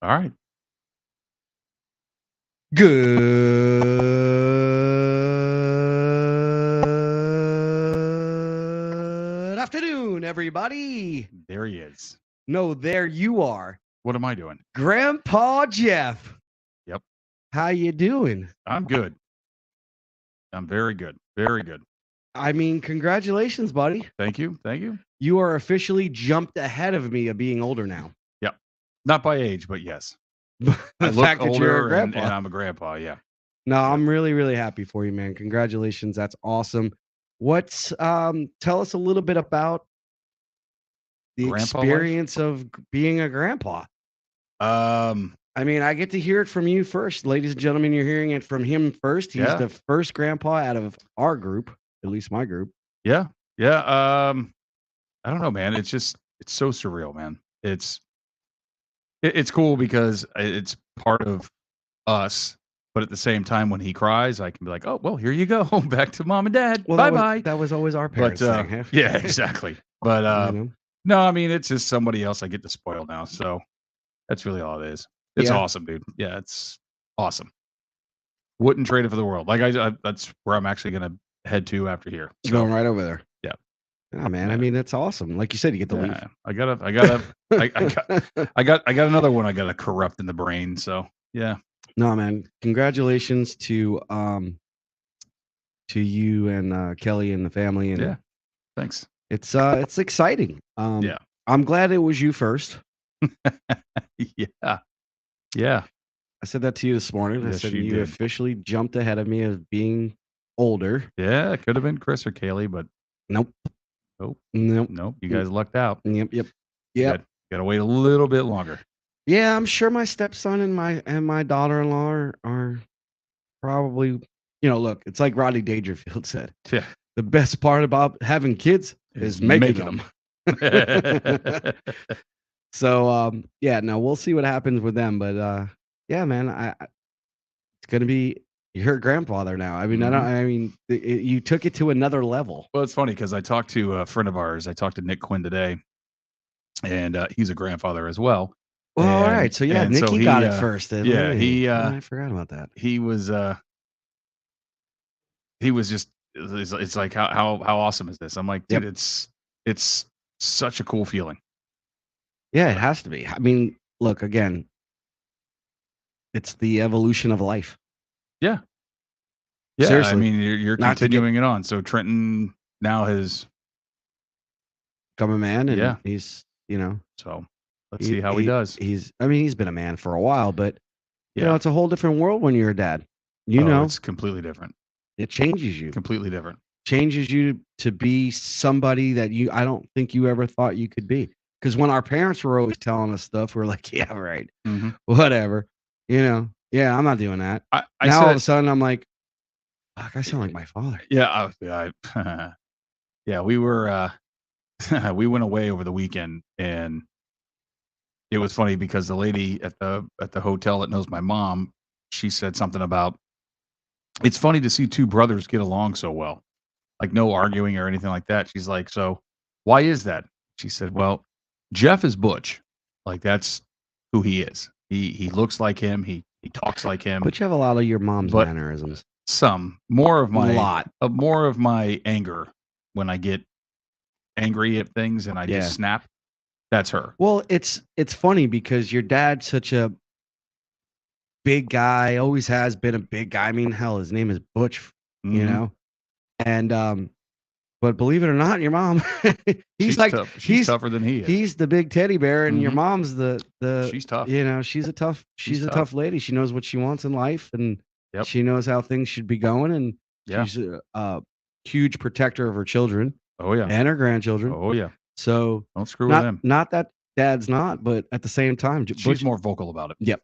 All right. Good afternoon, everybody. There he is. No, there you are, What am I doing? Grandpa Jeff. Yep. How you doing? I'm good. I'm very good. Very good. I mean, congratulations, buddy. Thank you. Thank you. You are officially jumped ahead of me of being older now. Yep. Not by age, but yes. The I look fact that you're a older and grandpa. I'm a grandpa. Yeah. No, Yep. I'm really, really happy for you, man. Congratulations. That's awesome. What's tell us a little bit about the Grandpa life? experience of being a grandpa. I mean, I get to hear it from you first. Ladies and gentlemen, you're hearing it from him first. He's Yeah. the first grandpa out of our group, at least my group. Yeah. Yeah. I don't know, man. It's so surreal, man. It's cool because it's part of us, but at the same time, when he cries, I can be like, oh, well, here you go. Back to mom and dad. Well, Bye-bye. that was always our But parents thing. yeah, exactly. But You know? no, I mean, it's just somebody else I get to spoil now. So that's really all it is. It's Yeah. awesome, dude. Yeah, it's awesome. Wouldn't trade it for the world. Like that's where I'm actually gonna head to after here. So Going right over there. yeah. Oh man, I Yeah. mean that's awesome. Like you said, you get to leave. Yeah, I got another one I gotta corrupt in the brain. So yeah. No, man. Congratulations to you and Kelly and the family. And Yeah. Thanks. it's exciting. Yeah. I'm glad it was you first. Yeah. Yeah. I said that to you this morning. I Yes, said you you did. officially jumped ahead of me of being older. Yeah, it could have been Chris or Kaylee, but Nope. nope. Nope. Nope. You guys lucked out. Yep. You gotta wait a little bit longer. Yeah, I'm sure my stepson and my daughter-in-law are probably, look, it's like Rodney Dangerfield said. Yeah. The best part about having kids is making them. So, yeah, no, we'll see what happens with them. But yeah, man, it's gonna be you're a grandfather now. I mean, you took it to another level. Well, it's funny because I talked to a friend of ours. I talked to Nick Quinn today, and he's a grandfather as well. Well, all right. So yeah, Nikki got it first. Then. Yeah, I forgot about that. He was just. It's like how awesome is this? I'm like, dude, it's such a cool feeling. Yeah, it has to be. I mean, look again. It's the evolution of life. Yeah. Yeah. Seriously. I mean, you're continuing it on. So Trenton now has become a man, and he's So let's see how he does. He's been a man for a while, but it's a whole different world when you're a dad. It's completely different. It changes you. Completely different. Changes you to be somebody that I don't think you ever thought you could be. Because when our parents were always telling us stuff, we're like, yeah, right, whatever. Yeah, I'm not doing that. Now all of a sudden, I'm like, fuck, I sound like my father. Yeah, yeah, we were. We went away over the weekend, and it was funny because the lady at the hotel that knows my mom, she said something about, it's funny to see two brothers get along so well, like no arguing or anything like that. She's like, so why is that? She said, well, Jeff is Butch, like that's who he is. He looks like him. He talks like him. But you have a lot of your mom's mannerisms. Some more of my lot. More of my anger when I get angry at things and I just snap. That's her. Well, it's funny because your dad's such a big guy, always has been a big guy. I mean, hell, his name is Butch, and but believe it or not, your mom, she's tougher than he is. He's the big teddy bear, and your mom's the she's tough. She's a tough lady. She knows what she wants in life, and she knows how things should be going, and she's a huge protector of her children. Oh yeah, and her grandchildren. Oh yeah. So don't screw with them. Not that dad's not, but at the same time, she's more vocal about it. Yep.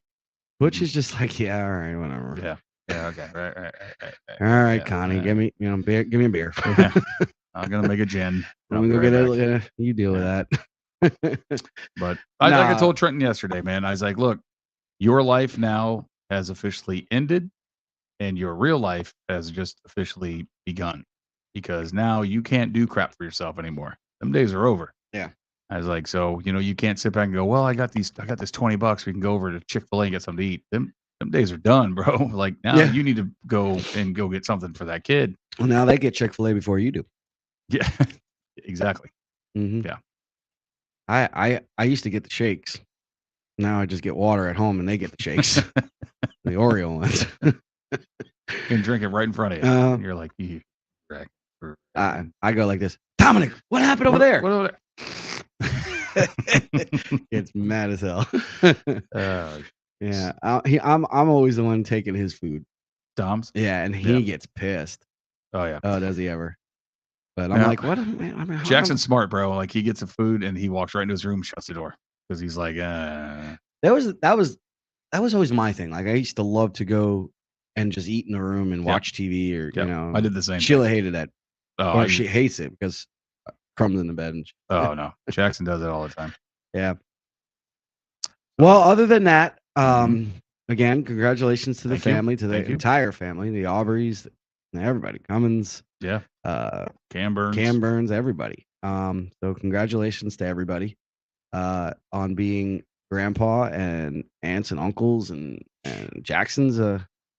Butch is just like, yeah, all right, whatever. Yeah. Yeah. Okay. Right. All right, Connie, give me beer. Give me a beer. I'm gonna make a gin. I'm gonna get it. You deal with that. But like I told Trenton yesterday, man, I was like, look, your life now has officially ended, and your real life has just officially begun. Because now you can't do crap for yourself anymore. Them days are over. Yeah. I was like, so you can't sit back and go, well, I got this $20. We can go over to Chick-fil-A and get something to eat. Them days are done, bro. Like now you need to go get something for that kid. Well, now they get Chick-fil-A before you do. Yeah, exactly. Mm-hmm. Yeah. I used to get the shakes. Now I just get water at home and they get the shakes, the Oreo ones. And drink it right in front of you. And you're like, you. I go like this. Dominic, what happened over there? What over there? It's mad as hell. Yeah, I'm always the one taking his food. Dom's? Yeah, and he gets pissed. Oh yeah. Oh, does he ever? But I'm like, what? Jackson's smart, bro. Like he gets the food and he walks right into his room, shuts the door because he's like, That was always my thing. Like I used to love to go and just eat in the room and watch TV or I did the same. Sheila hated that. Oh, she hates it because crumbs in the bed. And oh no, Jackson does it all the time. Yeah. Well, other than that, again, congratulations to the family, to the entire family, the Aubreys, everybody, Cummins, Cam Burns, everybody. So congratulations to everybody on being grandpa and aunts and uncles, and Jackson's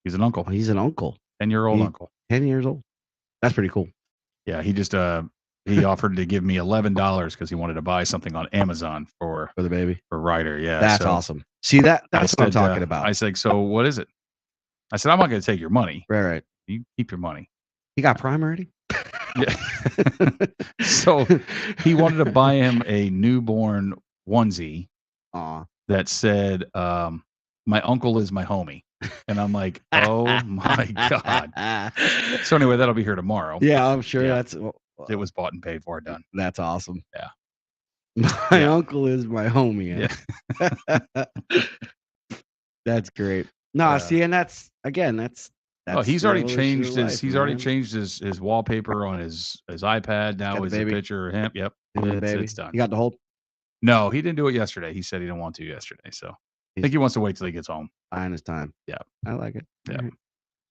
he's an uncle. He's an uncle. 10-year-old uncle. 10 years old. That's pretty cool. Yeah, he just he offered to give me $11 because he wanted to buy something on Amazon for the baby, for Ryder. Yeah, that's awesome. See that's what I'm talking about. I said, so what is it? I said, I'm not going to take your money. Right. You keep your money. He got Prime already. Yeah. So he wanted to buy him a newborn onesie that said, "My uncle is my homie." And I'm like, oh my God. So anyway, that'll be here tomorrow. Yeah, I'm sure it was bought and paid for, done. That's awesome. Yeah. My uncle is my homie. Yeah. That's great. No, see, and that's he's already changed his wallpaper on his iPad. Now is a picture of him. Yep. It's done. You got the whole? No, he didn't do it yesterday. He said he didn't want to yesterday. So I think he wants to wait till he gets home. Buying his time. Yeah. I like it.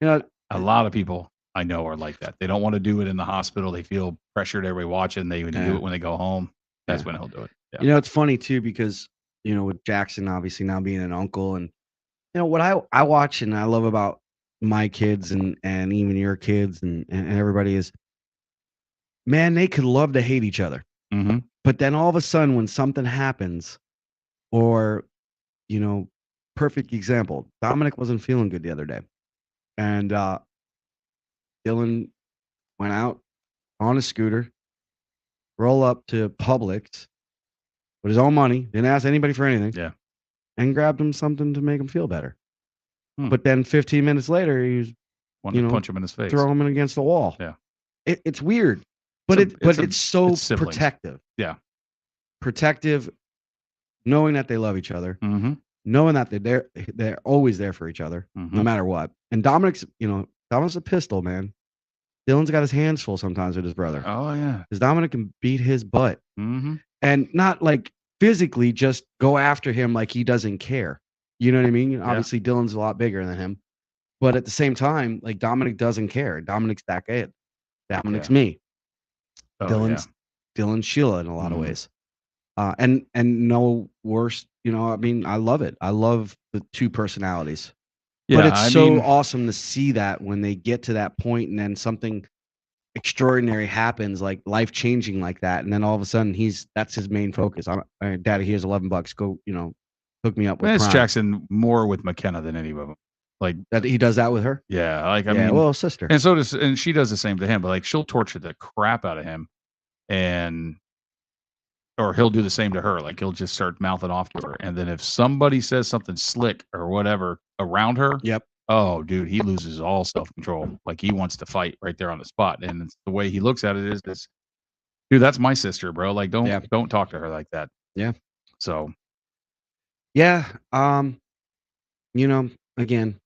Yeah. A lot of people I know are like that. They don't want to do it in the hospital. They feel pressured everybody watching. They even do it when they go home. That's when he'll do it. Yeah. It's funny too, because, with Jackson obviously now being an uncle, and, what I watch and I love about my kids and even your kids and everybody is, man, they could love to hate each other. Mm-hmm. But then all of a sudden when something happens, or, perfect example, Dominic wasn't feeling good the other day. And Dylan went out on a scooter, roll up to Publix with his own money, didn't ask anybody for anything. Yeah. And grabbed him something to make him feel better. But then 15 minutes later, he was, wanted to punch him in his face, throw him in against the wall. Yeah. It's weird, but it's so protective. Yeah. Protective, knowing that they love each other, knowing that they're always there for each other, no matter what. And Dominic's a pistol, man. Dylan's got his hands full sometimes with his brother. Oh yeah, because Dominic can beat his butt, and not like physically, just go after him like he doesn't care. You know what I mean? Obviously, Dylan's a lot bigger than him, but at the same time, like Dominic doesn't care. Dominic's that good. Dominic's me. Dylan's Sheila in a lot of ways. And no worse, I mean, I love it. I love the two personalities. Yeah, but it's awesome to see that when they get to that point and then something extraordinary happens, like life changing like that, and then all of a sudden that's his main focus. Daddy, here's $11. Go, hook me up with. It's Jackson more with McKenna than any of them. Like that, he does that with her. Yeah, like I mean, well, sister, and she does the same to him. But like she'll torture the crap out of him, or he'll do the same to her. Like he'll just start mouthing off to her, and then if somebody says something slick or whatever around her, oh, dude, he loses all self-control. Like he wants to fight right there on the spot, and it's the way he looks at it is this, dude, that's my sister, bro. Like don't talk to her like that. Yeah. So. Yeah. Again,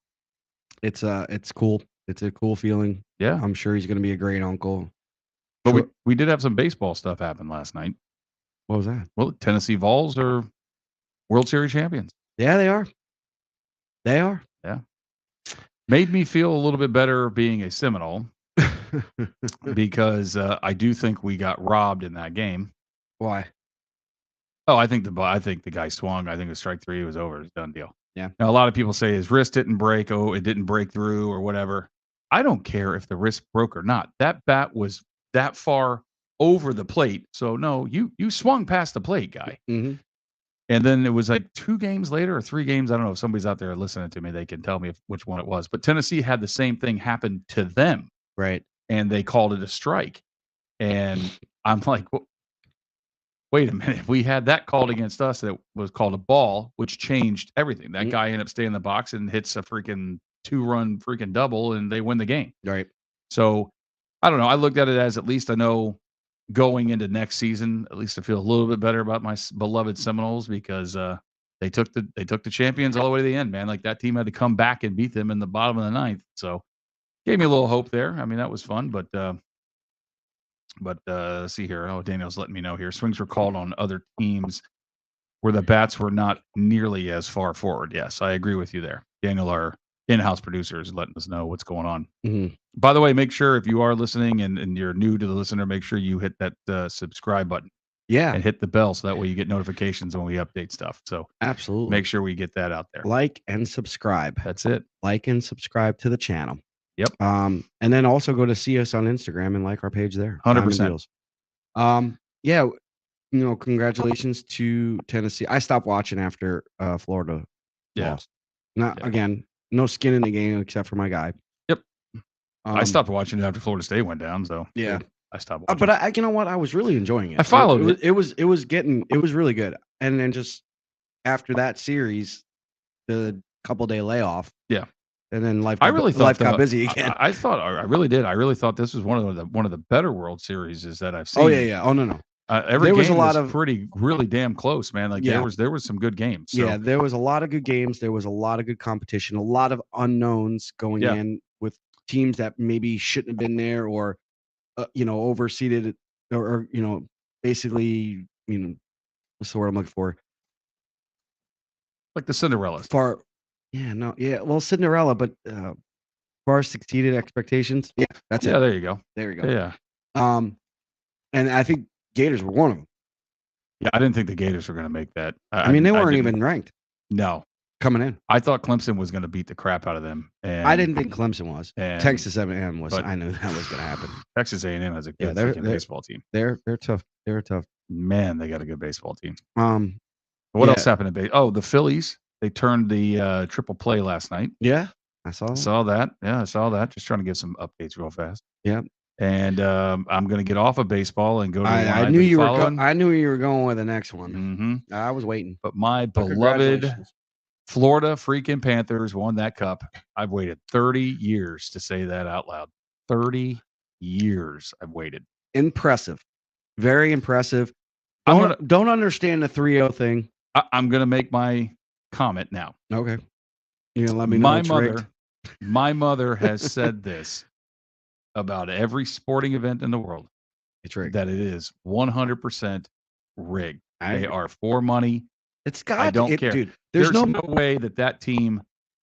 it's cool. It's a cool feeling. Yeah. I'm sure he's going to be a great uncle. But we did have some baseball stuff happen last night. What was that? Well, Tennessee Vols are World Series champions. Yeah, they are. They are. Yeah. Made me feel a little bit better being a Seminole because I do think we got robbed in that game. Why? Oh, I think the guy swung. I think the strike 3 was over. It's a done deal. Yeah. Now, a lot of people say his wrist didn't break. Oh, it didn't break through or whatever. I don't care if the wrist broke or not. That bat was that far over the plate. So no, you swung past the plate, guy. Mm-hmm. And then it was like 2 games later or 3 games. I don't know if somebody's out there listening to me. They can tell me which one it was. But Tennessee had the same thing happen to them. Right. And they called it a strike. And I'm like, well, wait a minute. We had that called against us that was called a ball, which changed everything. That guy ended up staying in the box and hits a freaking 2-run freaking double, and they win the game. Right. So I don't know. I looked at it as at least I know going into next season, at least I feel a little bit better about my beloved Seminoles because they took the champions all the way to the end, man. Like that team had to come back and beat them in the bottom of the 9th. So gave me a little hope there. I mean, that was fun, but let's see here. Oh, Daniel's letting me know here. Swings were called on other teams where the bats were not nearly as far forward. Yes, I agree with you there. Daniel, our in-house producer, is letting us know what's going on. Mm-hmm. By the way, make sure if you are listening and you're new to the listener, make sure you hit that subscribe button. Yeah. And hit the bell so that way you get notifications when we update stuff. So absolutely make sure we get that out there. Like and subscribe. That's it. Like and subscribe to the channel. Yep. And then also go to see us on Instagram and like our page there. 100%. Yeah, congratulations to Tennessee. I stopped watching after Florida lost. Again, no skin in the game except for my guy. Yep. I stopped watching it after Florida State went down. So yeah, I stopped watching. But you know what? I was really enjoying it. I followed it. It was really good. And then just after that series, the couple-day layoff. Yeah. And then life got busy again. I really did. I really thought this was one of the better World Series that I've seen. Oh yeah. Oh no. Every game was a lot of really damn close, man. Like there was some good games. So. Yeah, there was a lot of good games. There was a lot of good competition. A lot of unknowns going in with teams that maybe shouldn't have been there or overseeded or basically what's the word I'm looking for? Like the Cinderellas. Well, Cinderella, but far exceeded expectations. Yeah, that's it. Yeah, there you go. There you go. Yeah. And I think Gators were one of them. Yeah, I didn't think the Gators were going to make that. I mean, they weren't even ranked. No. Coming in. I thought Clemson was going to beat the crap out of them. And I didn't think Clemson was. Texas A&M was. I knew that was going to happen. Texas A&M has a good baseball team. They're tough. They're tough. Man, they got a good baseball team. What else happened in baseball? Oh, the Phillies. They turned the triple play last night. Yeah, I saw that. Yeah, I saw that. Just trying to get some updates real fast. Yeah. And I'm going to get off of baseball and go to. I knew you were. I knew you were going with the next one. Mm-hmm. I was waiting. But my beloved Florida freaking Panthers won that cup. I've waited 30 years to say that out loud. 30 years I've waited. Impressive. Very impressive. Don't understand the 3-0 thing. I'm going to make my comment now. Okay. You're gonna let me know. My mother has said this about every sporting event in the world. It's rigged. That it is 100% rigged. They are for money. I don't care. Dude, there's no way that team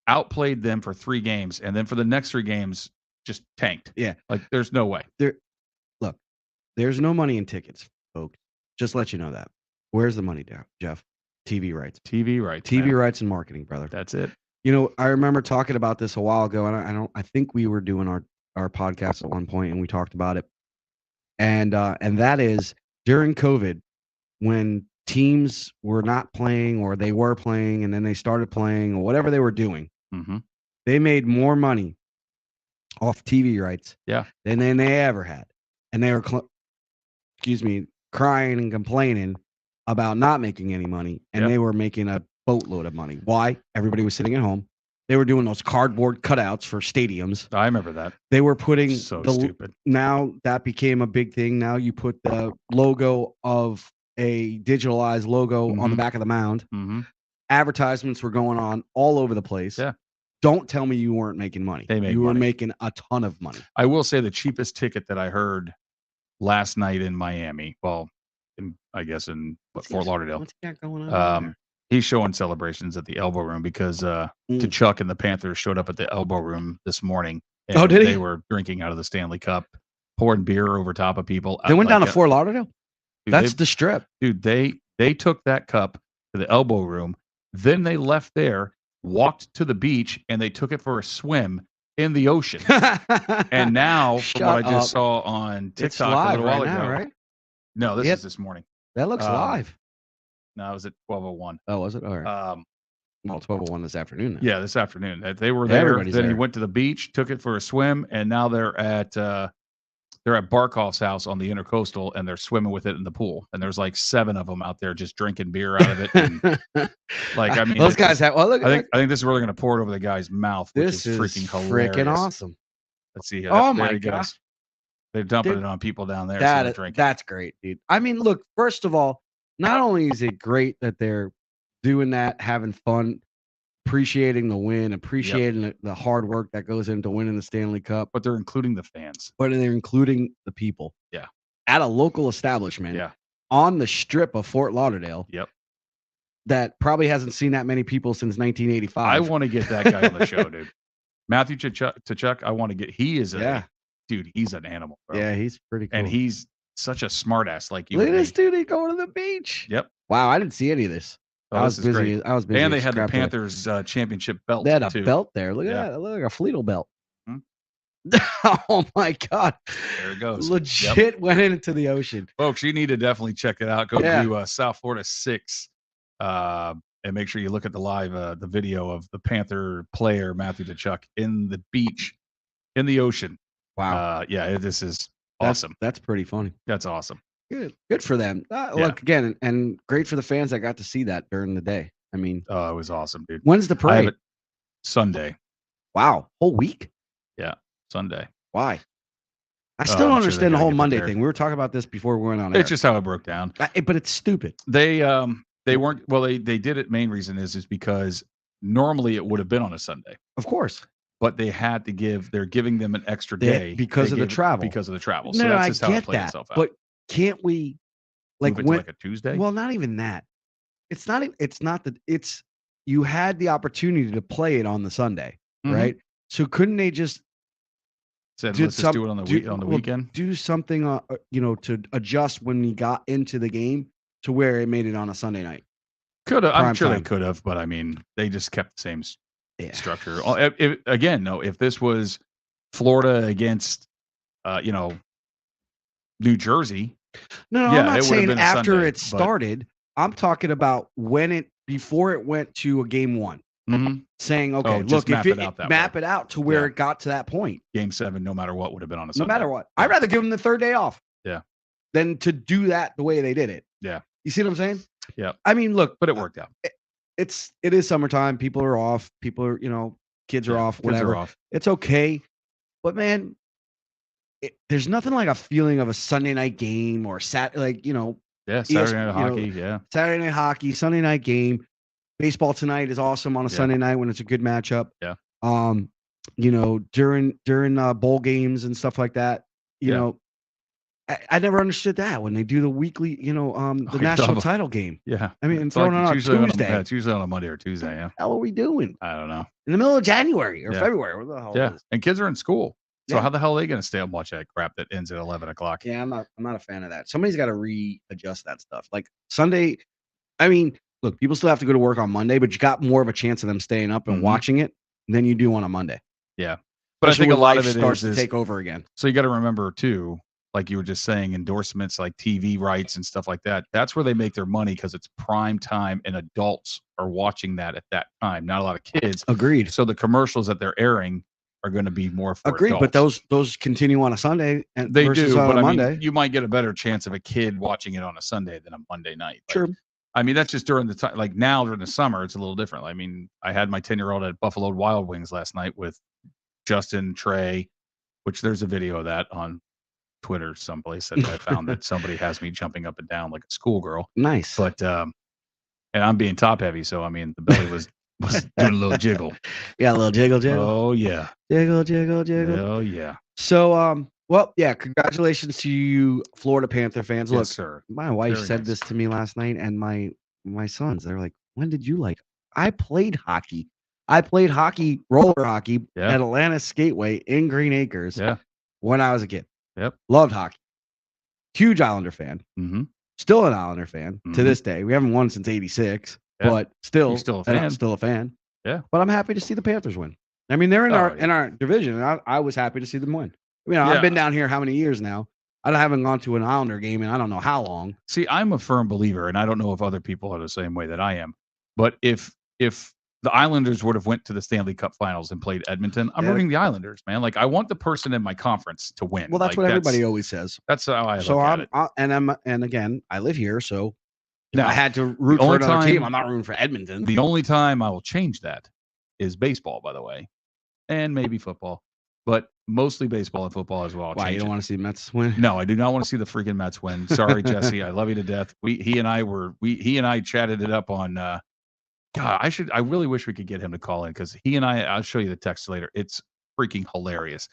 outplayed them for 3 games and then for the next 3 games just tanked. Yeah. Like there's no way. Look, there's no money in tickets, folks. Just let you know that. Where's the money down, Jeff? TV rights. TV rights. TV rights and marketing, brother. That's it. I remember talking about this a while ago, and I think we were doing our podcast at one point, and we talked about it. And that is during COVID, when teams were not playing or they were playing, and then they started playing or whatever they were doing, they made more money off TV rights, than they ever had, and they were, crying and complaining about not making any money, and they were making a boatload of money. Why? Everybody was sitting at home. They were doing those cardboard cutouts for stadiums. I remember that. They were putting stupid. Now that became a big thing. Now you put the logo of a digitalized logo on the back of the mound. Advertisements were going on all over the place. Yeah. Don't tell me you weren't making money. You were making a ton of money. I will say the cheapest ticket that I heard last night in Miami. Well, I guess in Fort Lauderdale. What's he got going on? He's showing celebrations at the Elbow Room because T'Chuk and the Panthers showed up at the Elbow Room this morning. And did he? They were drinking out of the Stanley Cup, pouring beer over top of people. They went down to Fort Lauderdale? That's the strip. Dude, they They took that cup to the elbow room. Then they left there, walked to the beach, and they took it for a swim in the ocean. And now, from what I just saw on It's TikTok a live little while right ago, now, right? no, this Yep. is this morning. That looks live. No, it was at 12:01. Oh, was it? All right. Well, 12:01 this afternoon. Then. Yeah, this afternoon. They were there. Everybody's Then he there. went to the beach, took it for a swim, and now they're at Barkoff's house on the Intercoastal, and they're swimming with it in the pool. And there's like 7 of them out there just drinking beer out of it. And, like, I mean, those guys have. Well, look, I think this is where they're going to pour it over the guy's mouth, which this is freaking hilarious. Freaking awesome. Let's see here. Oh my god, they're dumping it on people down there. That's great, dude. I mean, look. First of all, not only is it great that they're doing that, having fun, appreciating the win, appreciating the hard work that goes into winning the Stanley Cup, but they're including the fans. But they're including the people. Yeah. At a local establishment. Yeah. On the strip of Fort Lauderdale. Yep. That probably hasn't seen that many people since 1985. I want to get that guy on the show, dude. Matthew Tkachuk, I want to get. He is dude. He's an animal, bro. Yeah, he's pretty cool. And he's such a smartass. Like you. Look at this dude. He's going to the beach. Yep. Wow, I didn't see any of this. Oh, I was busy. Great. I was busy. And they had the Panthers championship belt. They had a belt there. Look at that. It looked like a Fleetle belt. Hmm? Oh my god. There it goes. Legit went into the ocean. Folks, you need to definitely check it out. Go to South Florida 6. And make sure you look at the live the video of the Panther player Matthew Tkachuk in the beach in the ocean. Wow. This is awesome. That's pretty funny. That's awesome. Good for them. Look again, and great for the fans that got to see that during the day. I mean, oh, it was awesome, dude. When's the parade? Sunday. Wow, whole week. Yeah, Sunday. Why? I still don't understand the whole Monday thing. We were talking about this before we went on air. It's just how it broke down. But it's stupid. They weren't. Well, they did it. Main reason is because normally it would have been on a Sunday. Of course. But they had to give. They're giving them an extra day because of the travel. Because of the travel. No, so that's just I how get it played that. itself out. But can't we, like, move it to like a Tuesday? Well, not even that. It's not. It's not that. It's you had the opportunity to play it on the Sunday, right? So couldn't they just said let's just do it on the weekend? Do something, to adjust when we got into the game to where it made it on a Sunday night. Could have. I'm sure they could have, but I mean, they just kept the same structure. If this was Florida against, New Jersey. No, I'm not saying after Sunday, it started. I'm talking about before it went to a game 1. Mm-hmm. Saying, okay, look, if it map it out to where it got to that point. Game 7, no matter what, would have been on a Sunday. No matter what. I'd rather give them the third day off. Yeah. Than to do that the way they did it. Yeah. You see what I'm saying? Yeah. I mean, look, but it worked out. It is summertime. People are off. People are, kids are off, whatever. Kids are off. It's okay. But man, there's nothing like a feeling of a Sunday night game or Saturday night hockey. Saturday night hockey, Sunday night game. Baseball tonight is awesome on a Sunday night when it's a good matchup. Yeah. During bowl games and stuff like that, I never understood that when they do the weekly, the national title game. Yeah. I mean, it's throwing on a Tuesday. It's usually on a Monday or Tuesday. Yeah. What the hell are we doing? I don't know. In the middle of January or February. What the hell? Yeah. And kids are in school. So how the hell are they going to stay and watch that crap that ends at 11 o'clock? Yeah, I'm not a fan of that. Somebody's got to readjust that stuff. Like Sunday, I mean, look, people still have to go to work on Monday, but you got more of a chance of them staying up and watching it than you do on a Monday. Yeah. But I think a lot of it starts to take over again. So you got to remember too, like you were just saying, endorsements like TV rights and stuff like that. That's where they make their money because it's prime time and adults are watching that at that time. Not a lot of kids. Agreed. So the commercials that they're airing are going to be more for adults. But those continue on a Sunday and they do. But Monday. I mean, you might get a better chance of a kid watching it on a Sunday than a Monday night. Sure. I mean, that's just during the time. Like now during the summer, it's a little different. I mean, I had my 10-year-old at Buffalo Wild Wings last night with Justin, Trey, which there's a video of that on Twitter someplace that I found that somebody has me jumping up and down like a schoolgirl. Nice. But and I'm being top heavy, so I mean the belly was doing a little jiggle. Yeah, a little jiggle. Oh yeah. Jiggle. Oh yeah. So well, yeah, congratulations to you, Florida Panther fans. Yes, look, sir. My wife said this to me last night, and my sons, they're like, when did you like? I played hockey. Roller hockey at Atlanta Skateway in Green Acres when I was a kid. Yep. Loved hockey. Huge Islander fan. Mm-hmm. Still an Islander fan to Mhm. this day. We haven't won since '86, Yeah. but You're still a fan. still a fan. Yeah. But I'm happy to see the Panthers win. I mean, they're in Oh, in our division, and I was happy to see them win. You know, Yeah. I've been down here how many years now? I haven't gone to an Islander game in I don't know how long. See, I'm a firm believer, and I don't know if other people are the same way that I am, but if the Islanders would have went to the Stanley Cup Finals and played Edmonton, I'm rooting the Islanders, man. Like, I want the person in my conference to win. Well, that's like, what everybody always says. That's how I So look at it. and again, I live here, so if Now, I had to root for another team, I'm not rooting for Edmonton. The only time I will change that is baseball, by the way, and maybe football, but mostly baseball and football as well. Why, you don't want to see the Mets win? No, I do not want to see the freaking Mets win. Sorry, Jesse. I love you to death. He and I chatted it up on God, I really wish we could get him to call in because I'll show you the text later. It's freaking hilarious.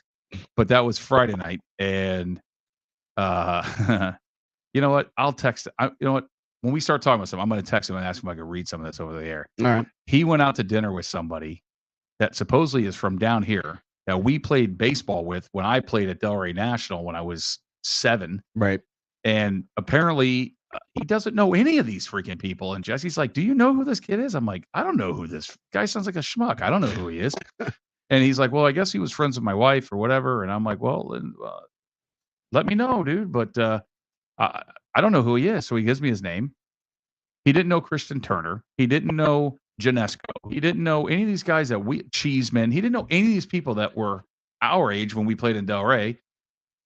But that was Friday night, and you know what? I'll text. You know what? When we start talking about something, I'm going to text him and ask him if I can read some of this over the air. All right. He went out to dinner with somebody that supposedly is from down here that we played baseball with when I played at Delray National when I was 7. Right. And apparently he doesn't know any of these freaking people. And Jesse's like, "Do you know who this kid is?" I'm like, "I don't know who this guy sounds like a schmuck. I don't know who he is." And he's like, "Well, I guess he was friends with my wife or whatever." And I'm like, "Well, then, let me know, dude." But I don't know who he is. So he gives me his name. He didn't know Christian Turner. He didn't know Janesco. He didn't know any of these guys Cheeseman. He didn't know any of these people that were our age when we played in Delray.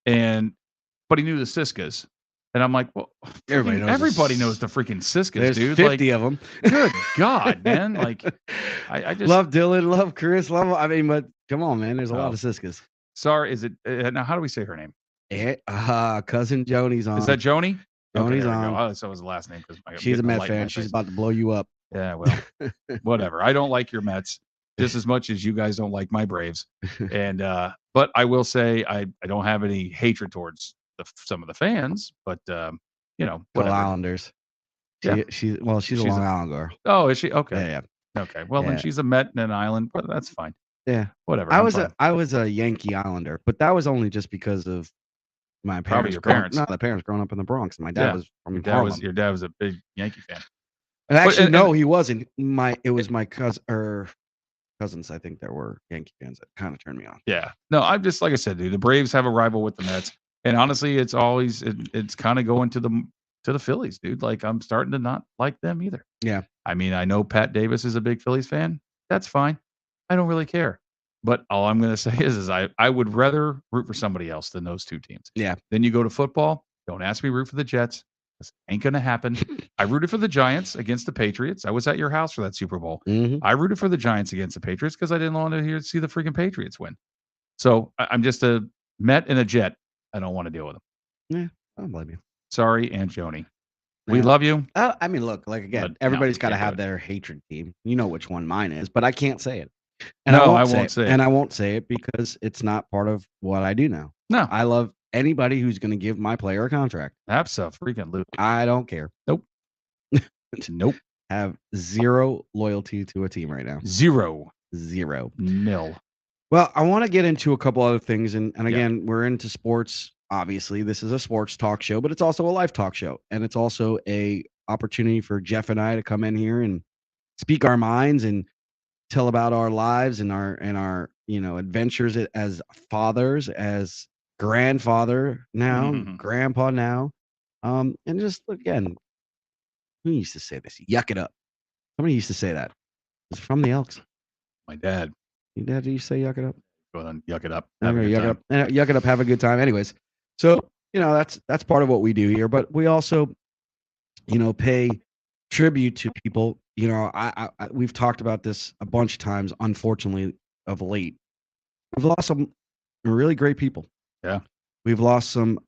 But he knew the Siskas. And I'm like, well, everybody knows the freaking Siskas, There's dude. 50 of them. Good God, man. Like, I just love Dylan, love Chris, but come on, man. There's a lot of Siskas. Sorry, is it now? How do we say her name? Cousin Joni's on. Is that Joni? Joni's okay, on. Oh, so was the last name because she's a Mets fan. She's about to blow you up. Yeah, well, whatever. I don't like your Mets just as much as you guys don't like my Braves. And but I will say I don't have any hatred towards some of the fans, but you know, whatever. Islanders. She's a Long Island girl. Oh, is she? Okay. Yeah. Okay. Well, then she's a Met and an Island, but that's fine. Yeah. Whatever. I was a Yankee Islander, but that was only just because of my parents. Probably your parents. No, the parents growing up in the Bronx. My dad was from Harlem. Your dad was a big Yankee fan. And actually, no, he wasn't. It was my cousins, I think, that were Yankee fans that kind of turned me on. Yeah. No, I'm just like I said, dude. The Braves have a rival with the Mets, and honestly, it's always it's kind of going to the Phillies, dude. Like I'm starting to not like them either. Yeah. I mean, I know Pat Davis is a big Phillies fan. That's fine. I don't really care. But all I'm going to say is I would rather root for somebody else than those two teams. Yeah. Then you go to football. Don't ask me to root for the Jets. This ain't going to happen. I rooted for the Giants against the Patriots. I was at your house for that Super Bowl. Mm-hmm. I rooted for the Giants against the Patriots because I didn't want to see the freaking Patriots win. So I'm just a Met and a Jet. I don't want to deal with them. Yeah, I don't blame you. Sorry, Aunt Joni. We love you. I mean, look, like again, everybody's got to have their hatred team. You know which one mine is, but I can't say it. And I won't say it. And I won't say it because it's not part of what I do now. No. I love anybody who's going to give my player a contract. Absolutely. I don't care. Nope. Nope. Have zero loyalty to a team right now. Zero. Nil. Well, I want to get into a couple other things. And again, we're into sports. Obviously, this is a sports talk show, but it's also a life talk show. And it's also a opportunity for Jeff and I to come in here and speak our minds and tell about our lives and our adventures as fathers, as grandfather now, grandpa now, and just again, who used to say this? Yuck it up. Somebody used to say that. It's from the Elks. My dad. Your dad used to say yuck it up. Go on, yuck it up. Yuck it up. Have a good time. Anyways, so that's part of what we do here, but we also, pay tribute to people. We've talked about this a bunch of times, unfortunately, of late. We've lost some really great people. Yeah. We've lost some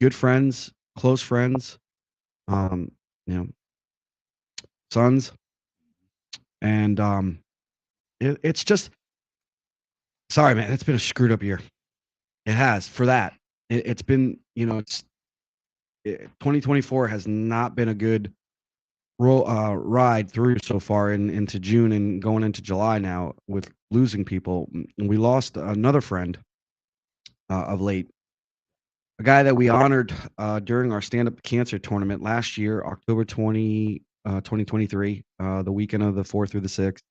good friends, close friends, sons. And it's just, sorry, man, it's been a screwed up year. It has for that. It's been, 2024 has not been a good ride through so far into June and going into July now with losing people. We lost another friend of late, a guy that we honored during our stand-up cancer tournament last year, October 2023, the weekend of the 4th through the 6th.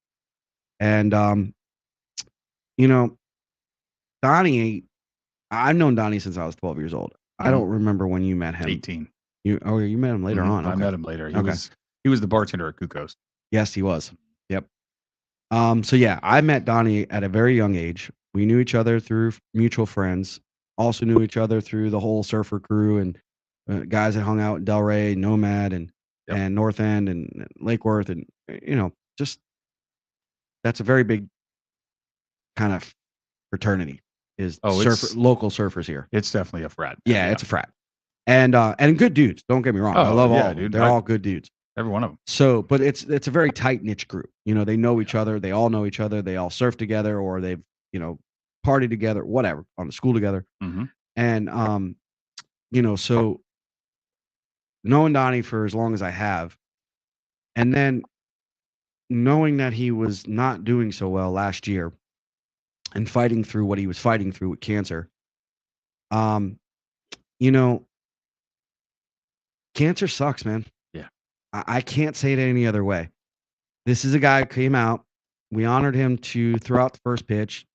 And, you know, Donnie, I've known Donnie since I was 12 years old. I don't remember when you met him. 18. You met him later on. I Okay. met him later. He Okay. was the bartender at Kuko's. Yes, he was. Yep. So yeah, I met Donnie at a very young age. We knew each other through mutual friends. Also knew each other through the whole surfer crew and guys that hung out in Delray, Nomad, and North End and Lake Worth, and just that's a very big kind of fraternity. Is local surfers here? It's definitely a frat. Yeah, it's a frat, and good dudes. Don't get me wrong. I love all of them. They're all good dudes. Every one of them. So, but it's a very tight niche group. They know each other. They all know each other. They all surf together, or they've party together, whatever, on the school together. And so knowing Donnie for as long as I have, and then knowing that he was not doing so well last year, and fighting through what he was fighting through with cancer. Cancer sucks, man. Yeah. I can't say it any other way. This is a guy who came out. We honored him to throw out the first pitch.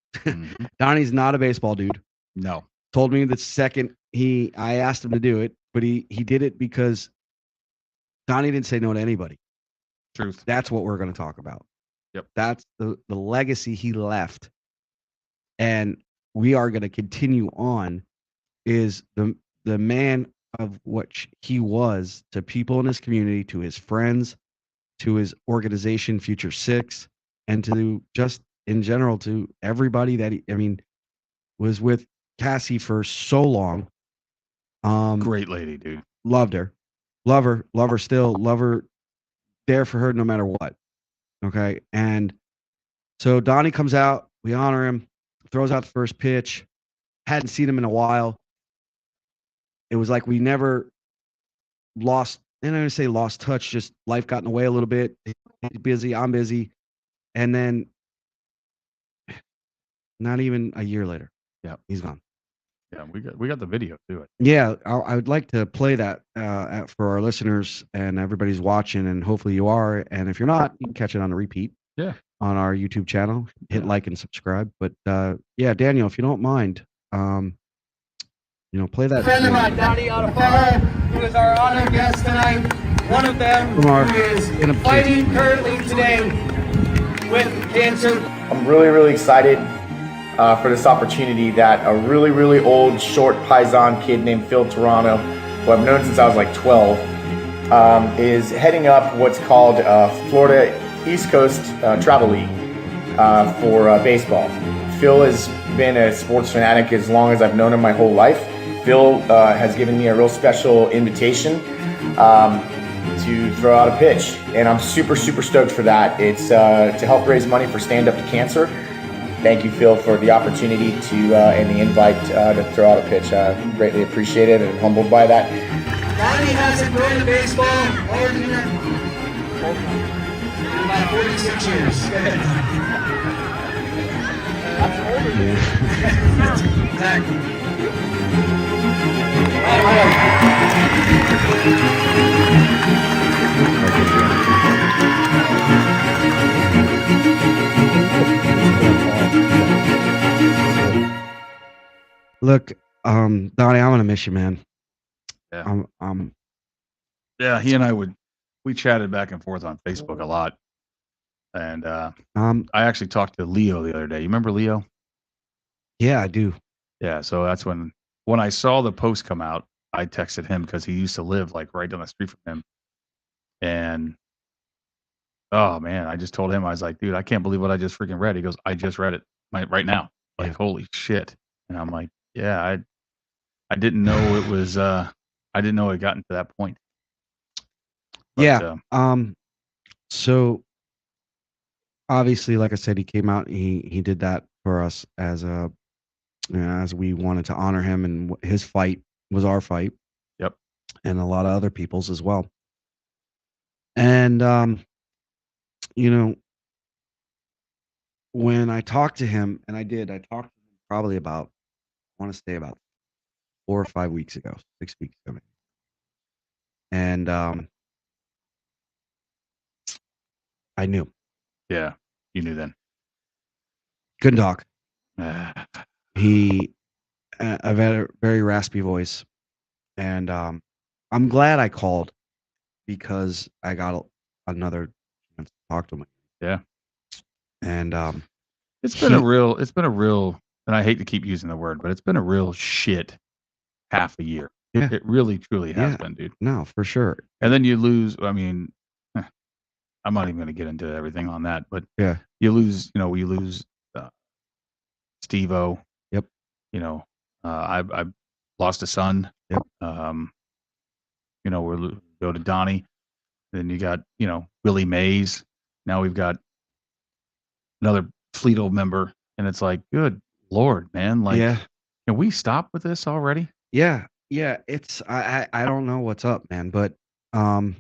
Donnie's not a baseball dude. No. Told me the second I asked him to do it, but he did it because Donnie didn't say no to anybody. Truth. That's what we're going to talk about. Yep. That's the legacy he left. And we are going to continue on is the man of what he was to people in his community, to his friends, to his organization, Future Six, and to just in general to everybody that was with Cassie for so long. Great lady, dude. Loved her. Love her still. Love her. There for her no matter what. Okay. And so Donnie comes out. We honor him. Throws out the first pitch. Hadn't seen him in a while. It was like we never lost, and I don't say lost touch, just life got in the way a little bit. He's busy, I'm busy. And then not even a year later, he's gone. Yeah, we got the video too. Yeah, I would like to play that for our listeners and everybody's watching, and hopefully you are. And if you're not, you can catch it on a repeat. Yeah. On our YouTube channel, hit like and subscribe. But Daniel, if you don't mind, play that. Friend of mine, Donny Audafaro, who is our honored guest tonight. One of them who is fighting currently today with cancer. I'm really, really excited for this opportunity that a really, really old, short Paisan kid named Phil Toronto, who I've known since I was like 12, is heading up what's called Florida East Coast Travel League for baseball. Phil has been a sports fanatic as long as I've known him my whole life. Phil has given me a real special invitation to throw out a pitch, and I'm super, super stoked for that. It's to help raise money for Stand Up to Cancer. Thank you, Phil, for the opportunity and the invite to throw out a pitch. Greatly appreciated and humbled by that. Donnie hasn't thrown a baseball all year in about 46 years. That's older. Exactly. Look, Donnie, I'm gonna miss you, man. Yeah. Yeah, he and I we chatted back and forth on Facebook a lot. And I actually talked to Leo the other day. You remember Leo? Yeah, I do. Yeah, so that's when I saw the post come out, I texted him because he used to live like right down the street from him. And oh man, I just told him, I was like, dude, I can't believe what I just freaking read. He goes, I just read it right now. Like, holy shit. And I'm like, yeah, I didn't know it was I didn't know it gotten to that point. But, so obviously, like I said, he came out, he did that for us as we wanted to honor him, and his fight was our fight. Yep. And a lot of other people's as well. And when I talked to him, and I talked to him probably about, I want to say about 4 or 5 weeks ago, 6 weeks ago, maybe. And I knew. Yeah, you knew then. Couldn't talk. Ah, I've had a very raspy voice, and I'm glad I called because I got another chance to talk to him. yeah, And it's been a real, and I hate to keep using the word, but it's been a real shit half a year. Yeah. It really, truly has Yeah. been, dude. No, for sure. And then you lose. I mean, I'm not even going to get into everything on that, but Yeah. you lose. We lose Steve-O. Yep. I've lost a son. Yep. We'll go to Donny. Then you got, Willie Mays. Now we've got another Fleetle member, and it's like, good Lord, man! Like, Yeah. can we stop with this already? Yeah. Yeah. It's I don't know what's up, man, but like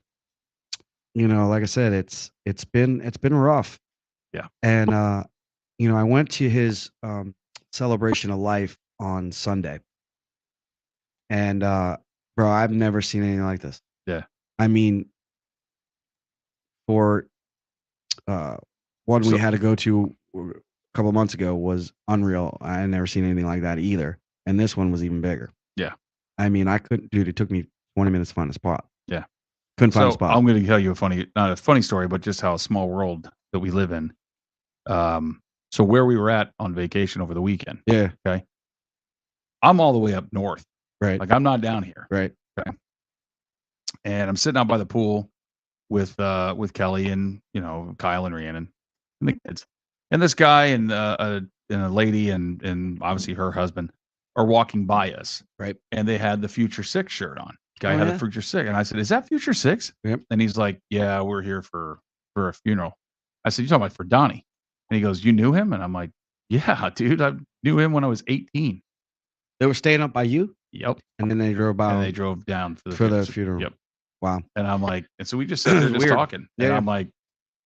I said, it's been rough. Yeah. And I went to his celebration of life on Sunday. And bro, I've never seen anything like this. Yeah. I mean, for one we had to go to a couple months ago was unreal. I had never seen anything like that either. And this one was even bigger. Yeah. I mean, I couldn't, dude, it took me 20 minutes to find a spot. Yeah. Couldn't find a spot. I'm going to tell you not a funny story, but just how a small world that we live in. So where we were at on vacation over the weekend. Yeah. Okay. I'm all the way up north. Right. Like I'm not down here. Right. Okay. And I'm sitting out by the pool with Kelly and Kyle and Rhiannon and the kids, and this guy and a lady and obviously her husband are walking by us. Right. And they had the Future 6 shirt on. Guy Oh, had yeah? a Future 6, and I said, "Is that Future 6?" Yep. And he's like, "Yeah, we're here for a funeral." I said, "You talking about for Donny?" And he goes, "You knew him?" And I'm like, "Yeah, dude, I knew him when I was 18." They were staying up by you? Yep. And then they drove by. And they drove down for the funeral. Yep. Wow. And I'm like, and so we just sat there just Weird. talking. Yeah. And I'm like,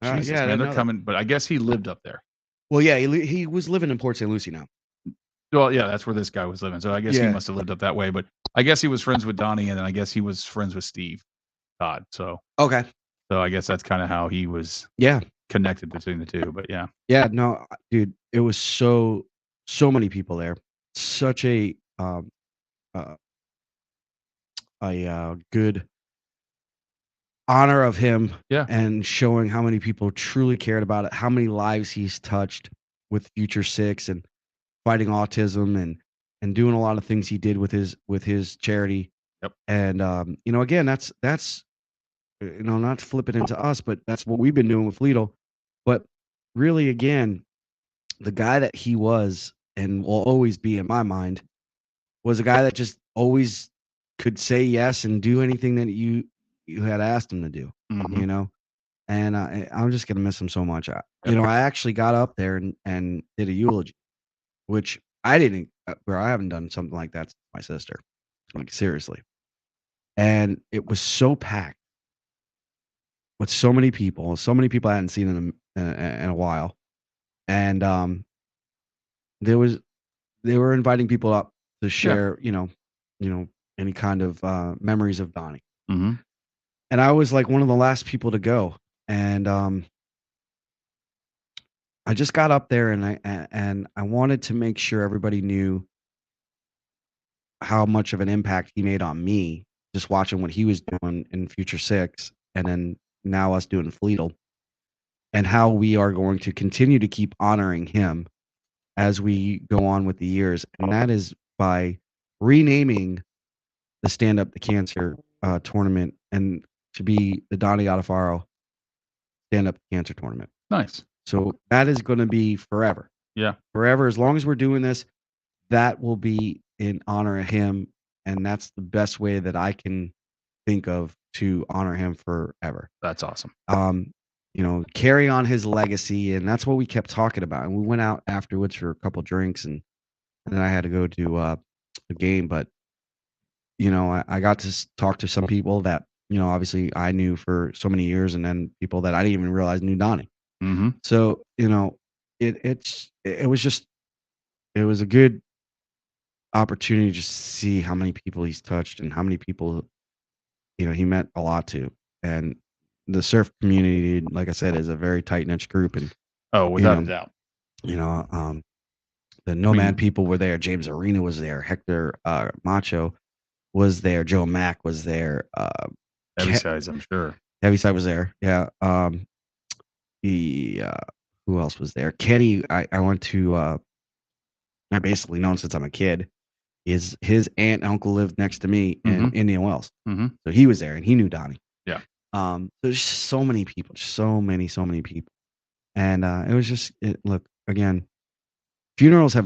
Jesus, yeah, I man, didn't they're know coming. But I guess he lived up there. Well, yeah, he was living in Port St. Lucie now. Well, yeah, that's where this guy was living. So I guess he must have lived up that way. But I guess he was friends with Donny, and then I guess he was friends with Steve Todd. So Okay. I guess that's kind of how he was connected between the two. But yeah. Yeah, no, dude, it was so many people there. Such a good honor of him. Yeah. And showing how many people truly cared about it, how many lives he's touched with Future 6 and fighting autism and doing a lot of things he did with his charity. Yep. And again, that's not to flip it into us, but that's what we've been doing with Fleetle. But really, again, the guy that he was and will always be in my mind was a guy that just always could say yes and do anything that you had asked him to do. Mhm. And I'm just gonna miss him so much. I actually got up there and did a eulogy, which I didn't, where I haven't done something like that since my sister, like seriously. And it was so packed with so many people I hadn't seen in a while, and they were inviting people up to share, any kind of memories of Donny. Mm-hmm. And I was like one of the last people to go, and I just got up there and I wanted to make sure everybody knew how much of an impact he made on me, just watching what he was doing in Future 6, and then now us doing Fleetle, and how we are going to continue to keep honoring him as we go on with the years. And that is by renaming the Stand Up to Cancer tournament and to be the Donny Adafaro Stand Up to Cancer tournament. Nice. So that is going to be forever. Yeah. Forever. As long as we're doing this, that will be in honor of him. And that's the best way that I can think of to honor him forever. That's awesome. Carry on his legacy. And that's what we kept talking about. And we went out afterwards for a couple drinks, and then I had to go to a game. But, I got to talk to some people that, obviously I knew for so many years, and then people that I didn't even realize knew Donny. Mm-hmm. So, it was a good opportunity to just see how many people he's touched and how many people, he meant a lot to. And the surf community, like I said, is a very tight knit group. And without a doubt. The Nomad people were there. James Arena was there. Hector Macho was there. Joe Mack was there. Heavy-size, I'm sure. Heavyside was there. Yeah. Who else was there? Kenny, I went to, I basically known since I'm a kid. His aunt and uncle lived next to me in Indian Wells. So he was there and he knew Donnie. Yeah. There's just so many people, so many people. And it was just, look, again, funerals are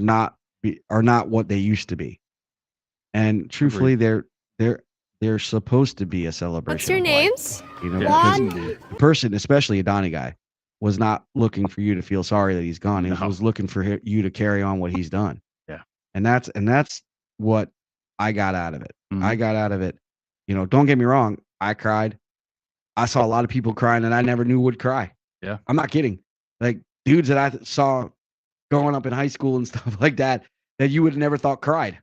not what they used to be. And truthfully, they're supposed to be a celebration. What's your names? Because the person, especially a Donnie guy, was not looking for you to feel sorry that he's gone. He was looking for you to carry on what he's done. Yeah. And that's what I got out of it. I got out of it. Don't get me wrong. I cried. I saw a lot of people crying that I never knew would cry. Yeah. I'm not kidding. Like dudes that I saw growing up in high school and stuff like that you would have never thought cried.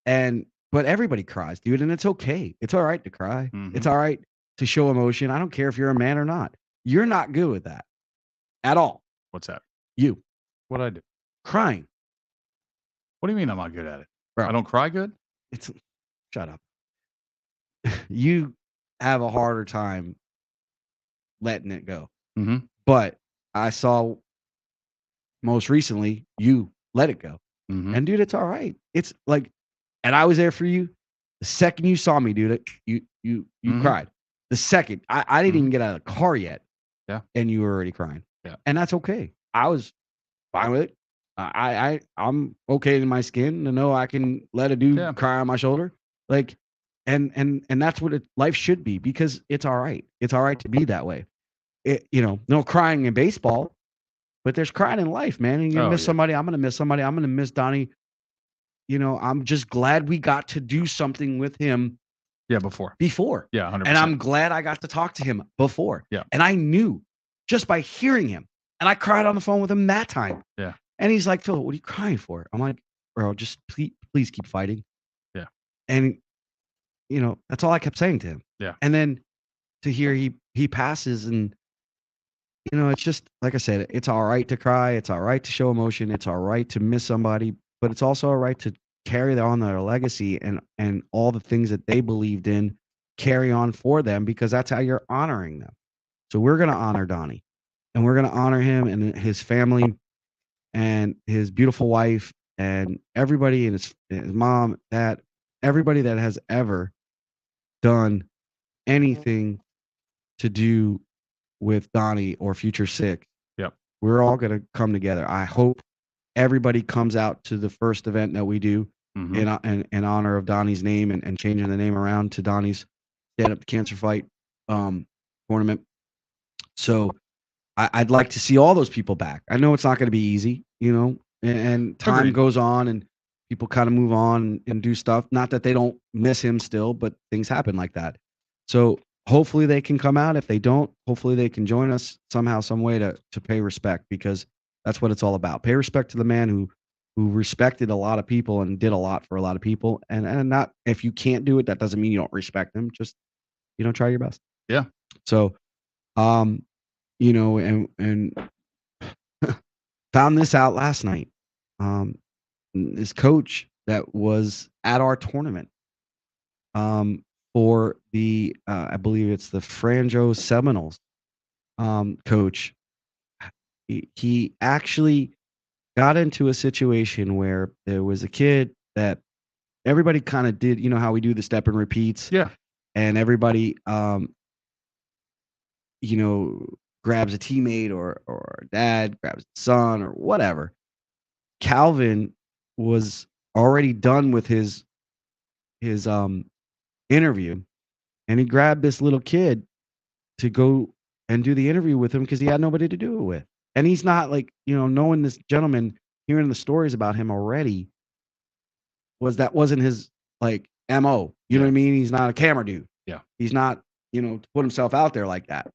But everybody cries, dude. And it's okay. It's all right to cry. It's all right to show emotion. I don't care if you're a man or not. You're not good with that at all. What's that? You. What'd I do? Crying. What do you mean I'm not good at it? Bro, I don't cry good? Shut up. You have a harder time letting it go. But I saw most recently you let it go. And dude, it's all right. It's like, and I was there for you. The second you saw me, dude, you cried. The second I didn't even get out of the car yet. Yeah. And you were already crying. Yeah. And that's okay. I was fine with it. I'm okay in my skin to know I can let a dude cry on my shoulder. Like, and that's what life should be, because it's all right. It's all right to be that way. No crying in baseball, but there's crying in life, man. And you miss somebody. I'm going to miss somebody. I'm going to miss Donnie. I'm just glad we got to do something with him. Yeah. Before. Yeah. 100%. And I'm glad I got to talk to him before. Yeah. And I knew just by hearing him, and I cried on the phone with him that time. Yeah. And he's like, Phil, what are you crying for? I'm like, bro, just please keep fighting. Yeah. And that's all I kept saying to him. Yeah. And then to hear he passes, and it's just like I said, it's all right to cry, it's all right to show emotion, it's all right to miss somebody, but it's also all right to carry on their legacy and all the things that they believed in, carry on for them, because that's how you're honoring them. So we're going to honor Donnie, and we're going to honor him and his family and his beautiful wife and everybody, and his mom, everybody that has ever done anything to do with Donnie or Future Six. Yep. We're all going to come together. I hope everybody comes out to the first event that we do in honor of Donnie's name and changing the name around to Donnie's Stand Up to Cancer Fight tournament. So I'd like to see all those people back. I know it's not going to be easy, and time Agreed. goes on and people kind of move on and do stuff. Not that they don't miss him still, but things happen like that. So hopefully they can come out. If they don't, hopefully they can join us somehow, some way to pay respect, because that's what it's all about. Pay respect to the man who respected a lot of people and did a lot for a lot of people. And not, if you can't do it, that doesn't mean you don't respect them. Just, try your best. Yeah. So, and found this out last night. This coach that was at our tournament, for the, I believe it's the Franjo Seminoles, coach, he actually got into a situation where there was a kid that everybody kind of did, how we do the step and repeats. Yeah. And everybody, grabs a teammate or dad grabs a son or whatever. Calvin was already done with his interview, and he grabbed this little kid to go and do the interview with him because he had nobody to do it with. And he's not like, knowing this gentleman, hearing the stories about him already, wasn't his like MO. You know what I mean? He's not a camera dude. Yeah. He's not, to put himself out there like that.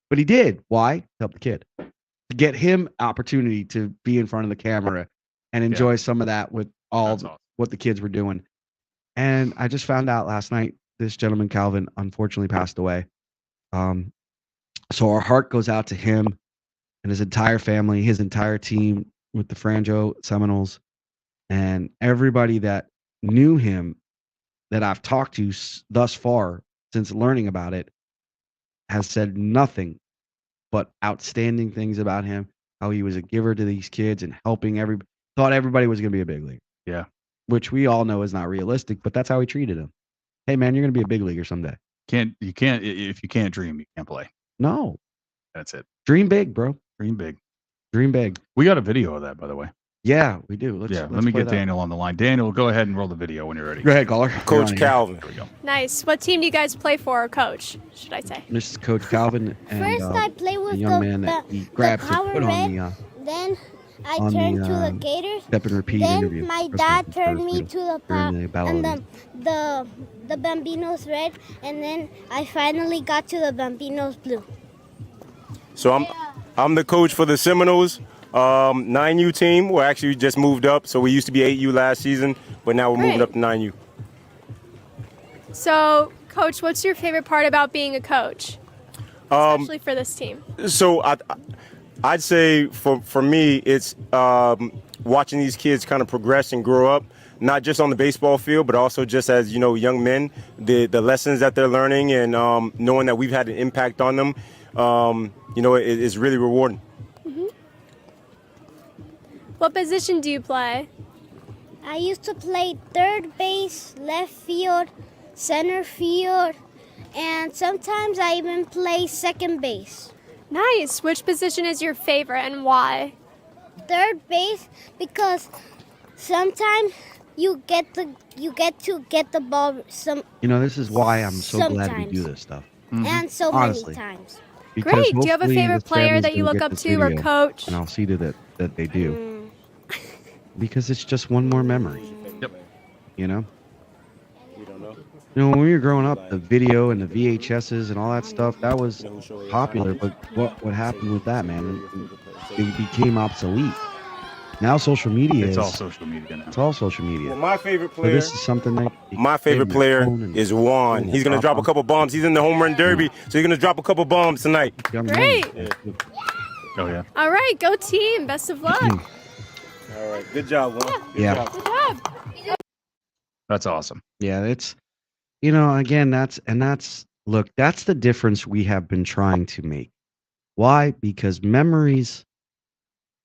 But he did. Why? Help the kid. To get him opportunity to be in front of the camera and enjoy some of that with all what the kids were doing. And I just found out last night this gentleman, Calvin, unfortunately passed away. So our heart goes out to him and his entire family, his entire team with the Franjo Seminoles, and everybody that knew him that I've talked to thus far since learning about it has said nothing but outstanding things about him, how he was a giver to these kids and helping thought everybody was going to be a big league. Yeah. Which we all know is not realistic, but that's how he treated him. Hey man, you're going to be a big leaguer someday. If you can't dream, you can't play. No. That's it. Dream big, bro. Dream big. Dream big. We got a video of that, by the way. Yeah, we do. Let's let me get Daniel on the line. Daniel, go ahead and roll the video when you're ready. Go ahead, caller. Coach Calvin. Here we go. Nice. What team do you guys play for, or coach, should I say? This is Coach Calvin. And, First, I play with the young man that he grabbed to Power put on Red. the Then I turned to the Gators. step and repeat Then interview. my First dad one, turned first me video to the during the battle and of the Bambinos Red, and then I finally got to the Bambinos Blue. So I'm the coach for the Seminoles 9U team. We're actually just moved up. So we used to be 8U last season, but now we're moving Great. up to 9U. So, Coach, what's your favorite part about being a coach, especially for this team? So I'd say for me, it's watching these kids kind of progress and grow up, not just on the baseball field, but also just as, young men, the lessons that they're learning and knowing that we've had an impact on them, is really rewarding. Mm-hmm. What position do you play? I used to play third base, left field, center field, and sometimes I even play second base. Nice. Which position is your favorite and why? Third base, because sometimes you get to get the ball this is why I'm so glad we sometimes. do this stuff. and so Honestly. many times. Because Great. Do you have a hopefully favorite this player family's that you gonna look get up this to or video, coach? And I'll see to that they do. Because it's just one more memory. Yep. You don't know? When we were growing up, the video and the VHSs and all that stuff, that was popular. But what happened with that, man? It became obsolete. Now social media It's is all social media now. It's all social media. Well, my favorite So player. this is something that My favorite player is Juan. He's going to drop a couple bombs. He's in the home run derby, so he's going to drop a couple bombs tonight. Great. Oh, yeah. All right, go team. Best of luck. All right. Good job, Juan. Good Yeah. job. Good job. That's awesome. Yeah, it's again, that's the difference we have been trying to make. Why? Because memories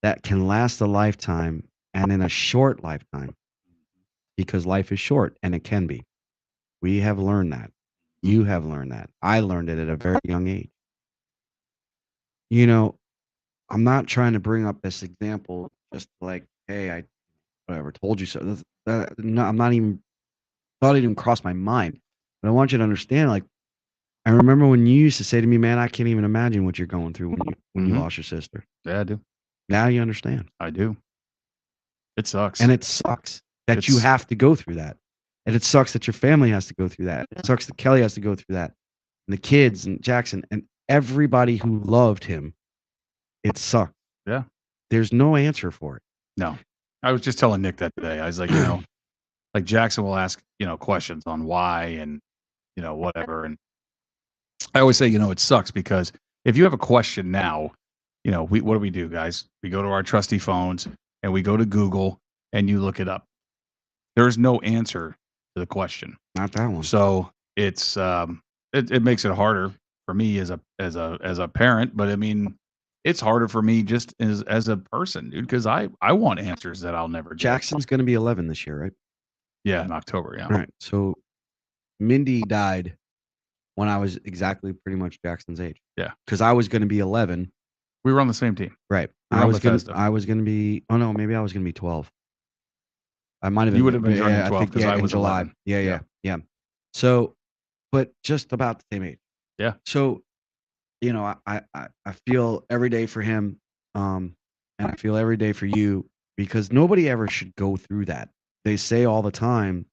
that can last a lifetime and in a short lifetime, because life is short and it can be. We have learned that. You have learned that. I learned it at a very young age. I'm not trying to bring up this example just like, hey, I whatever told you so. No, I'm not even thought it even crossed my mind. But I want you to understand, like, I remember when you used to say to me, man, I can't even imagine what you're going through when you lost your sister. Yeah, I do. Now you understand. I do. It sucks. And it sucks that you have to go through that. And it sucks that your family has to go through that. It sucks that Kelly has to go through that. And the kids and Jackson and everybody who loved him. It sucks. Yeah. There's no answer for it. No. I was just telling Nick that today. I was like, like Jackson will ask, questions on why and, whatever. And I always say, it sucks because if you have a question now, what do we do, guys? We go to our trusty phones and we go to Google and you look it up. There's no answer to the question. Not that one. So it's it makes it harder for me as a parent, but I mean, it's harder for me just as a person, dude, because I want answers that I'll never get. Jackson's going to be 11 this year, right? Yeah, in October. Yeah. All right. So Mindy died when I was exactly pretty much Jackson's age. Yeah. Because I was going to be 11. We were on the same team. Right. We were I on was going Bethesda. to be. Oh no, maybe I was going to be 12. I might have been. You would have been turning yeah, 12 because I in was July. 11. Yeah. So, but just about the same age. Yeah. So, I feel every day for him, and I feel every day for you because nobody ever should go through that. They say all the time,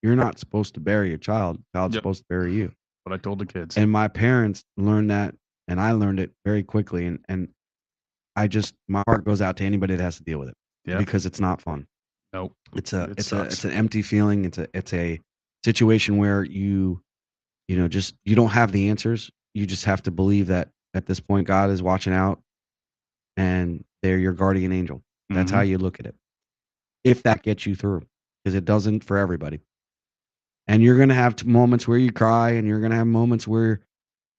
you're not supposed to bury your child. Child's Yep. supposed to bury you. But I told the kids. And my parents learned that, and I learned it very quickly. And my heart goes out to anybody that has to deal with it Yeah. because it's not fun. Nope. It's sucks. an empty feeling. It's a situation where you just you don't have the answers. You just have to believe that at this point God is watching out and they're your guardian angel. That's how you look at it. If that gets you through, because it doesn't for everybody. And you're gonna have moments where you cry, and you're gonna have moments where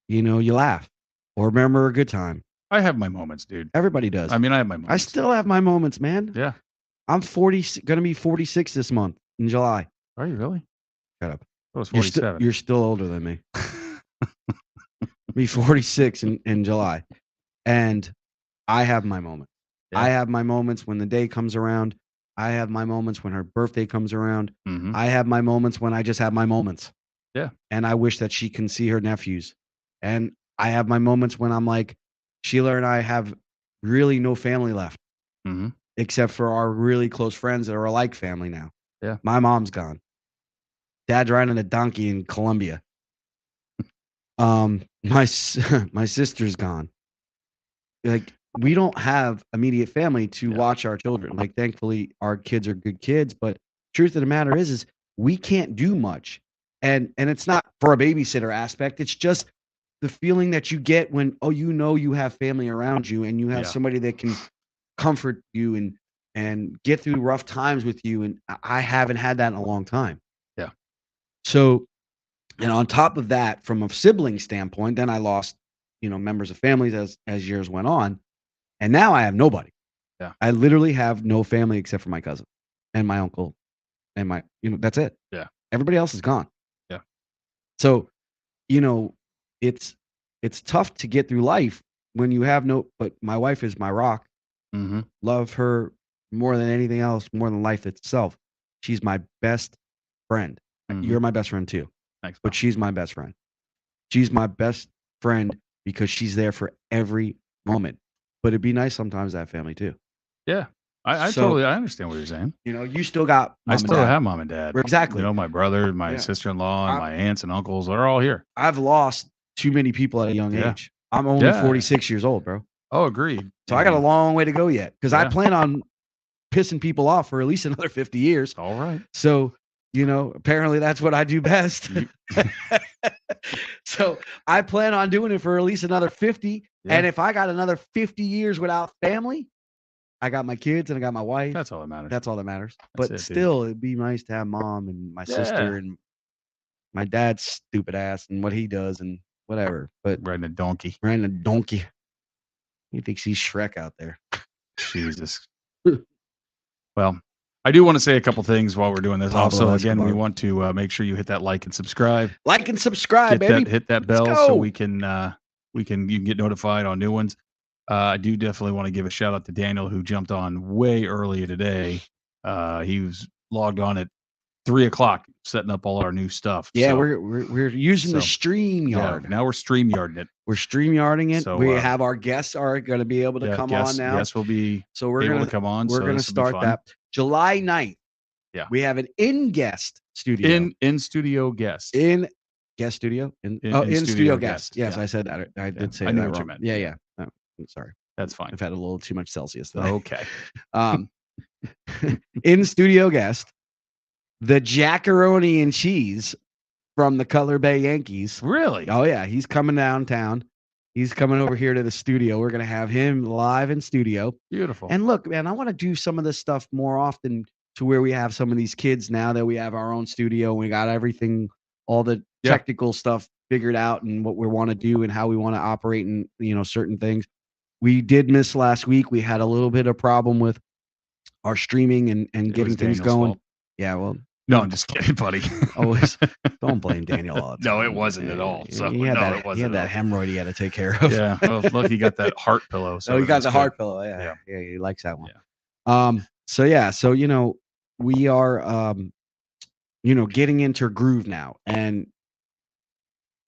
you laugh or remember a good time. I have my moments, dude. Everybody does. I mean, I have my moments. I still have my moments, man. Yeah. I'm gonna be 46 this month in July. Are you really? Shut up. I was 47. You're still older than me. Be 46 in July, and I have my moments. Yeah. I have my moments when the day comes around. I have my moments when her birthday comes around. I have my moments when I just have my moments. Yeah. And I wish that she can see her nephews. And I have my moments when I'm like, Sheila and I have really no family left, except for our really close friends that are like family now. Yeah. My mom's gone. Dad's riding a donkey in Colombia. My sister's gone. Like, we don't have immediate family to watch our children. Like, thankfully, our kids are good kids. But truth of the matter is we can't do much. And it's not for a babysitter aspect. It's just the feeling that you get when, you have family around you and you have somebody that can comfort you and get through rough times with you. And I haven't had that in a long time. Yeah. So, and on top of that, from a sibling standpoint, then I lost, members of families as years went on. And now I have nobody. Yeah. I literally have no family except for my cousin and my uncle and my, that's it. Yeah. Everybody else is gone. Yeah. So, it's tough to get through life when you have but my wife is my rock. Love her more than anything else, more than life itself. She's my best friend. You're my best friend too. Thanks. But she's my best friend. She's my best friend because she's there for every moment. But it'd be nice sometimes to have family too. Yeah. I totally understand what you're saying. You still got I still have mom and dad. Exactly. My brother, my sister-in-law, and my aunts and uncles are all here. I've lost too many people at a young age. I'm only 46 years old, bro. Oh, agreed. So I got a long way to go yet because I plan on pissing people off for at least another 50 years. All right. So, apparently that's what I do best. So I plan on doing it for at least another 50. Yeah. And if I got another 50 years without family, I got my kids and I got my wife. That's all that matters. That's all that matters. But still, it'd be nice to have mom and my sister and my dad's stupid ass and what he does and whatever. But riding a donkey. He thinks he's Shrek out there. Jesus. Well, I do want to say a couple things while we're doing this. Also, again, we want to make sure you hit that like and subscribe. Like and subscribe, baby. Hit that bell so you can get notified on new ones. I do definitely want to give a shout out to Daniel, who jumped on way earlier today. He was logged on at 3:00, setting up all our new stuff. Yeah, so, we're using the StreamYard. Yeah, now we're StreamYarding it. We're StreamYarding it. So, we have our guests are going to be able to come on now. Yes, we'll be able to come on. We're going to start that July 9th. Yeah, we have an in-guest studio. In studio guest. In guest studio. In studio guest. Yes, yeah. I said that. I did say that. I knew what wrong. You meant. Yeah. Oh, I'm sorry. That's fine. I've had a little too much Celsius today. Okay. In studio guest, the Jackaroni and Cheese from the Cutler Bay Yankees. Really? Oh yeah, he's coming downtown. He's coming over here to the studio. We're gonna have him live in studio. Beautiful. And look, man, I want to do some of this stuff more often to where we have some of these kids now that we have our own studio. We got everything, all the technical stuff figured out and what we want to do and how we want to operate and certain things. We did miss last week. We had a little bit of problem with our streaming and getting things going. Fault. Yeah, well. No, I'm just kidding, buddy. Always don't blame Daniel all the time. No, it wasn't at all. So he had that hemorrhoid he had to take care of. Yeah. Well, look, he got that heart pillow. So he got the heart pillow. Yeah, he likes that one. Yeah. So we are getting into groove now, and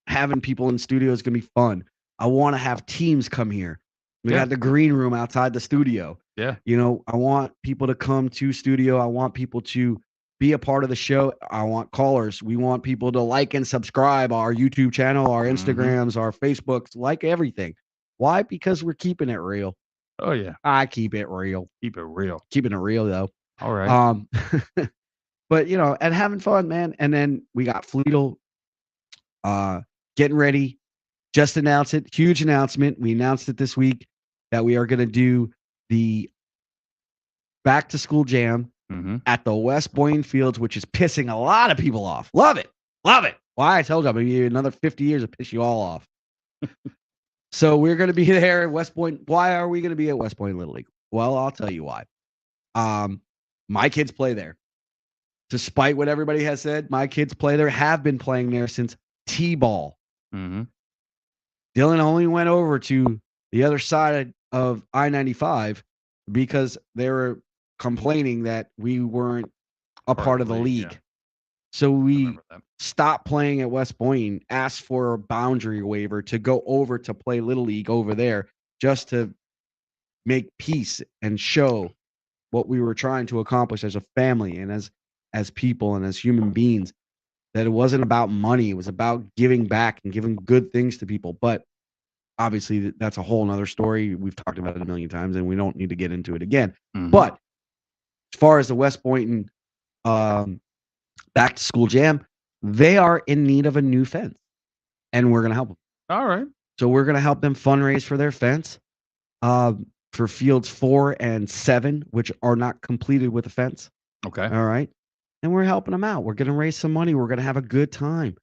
having people in studio is gonna be fun. I want to have teams come here. We got the green room outside the studio. Yeah. I want people to come to studio. I want people to be a part of the show. I want callers. We want people to like and subscribe our YouTube channel, our Instagrams, our Facebooks, like everything. Why? Because we're keeping it real. Oh, yeah. I keep it real. Keep it real. Keeping it real, though. All right. But and having fun, man. And then we got Fleetle getting ready. Just announced it. Huge announcement. We announced it this week that we are going to do the back to school jam at the West Boyne Fields, which is pissing a lot of people off. Love it. Love it. Why? I told you, I'm going to give you another 50 years to piss you all off. So we're going to be there at West Point. Why are we going to be at West Point Little League? Well, I'll tell you why. My kids play there. Despite what everybody has said, my kids play there, have been playing there since T-ball. Dylan only went over to the other side of I-95 because they were complaining that we weren't a part of the league. Yeah. So we stopped playing at West Boyne, asked for a boundary waiver to go over to play Little League over there just to make peace and show what we were trying to accomplish as a family and as people and as human beings, that it wasn't about money. It was about giving back and giving good things to people. But obviously that's a whole nother story. We've talked about it a million times and we don't need to get into it again. But as far as the West Boynton back to school jam, they are in need of a new fence and we're going to help them. All right. So we're going to help them fundraise for their fence for fields 4 and 7, which are not completed with a fence. Okay. All right. And we're helping them out. We're going to raise some money. We're going to have a good time.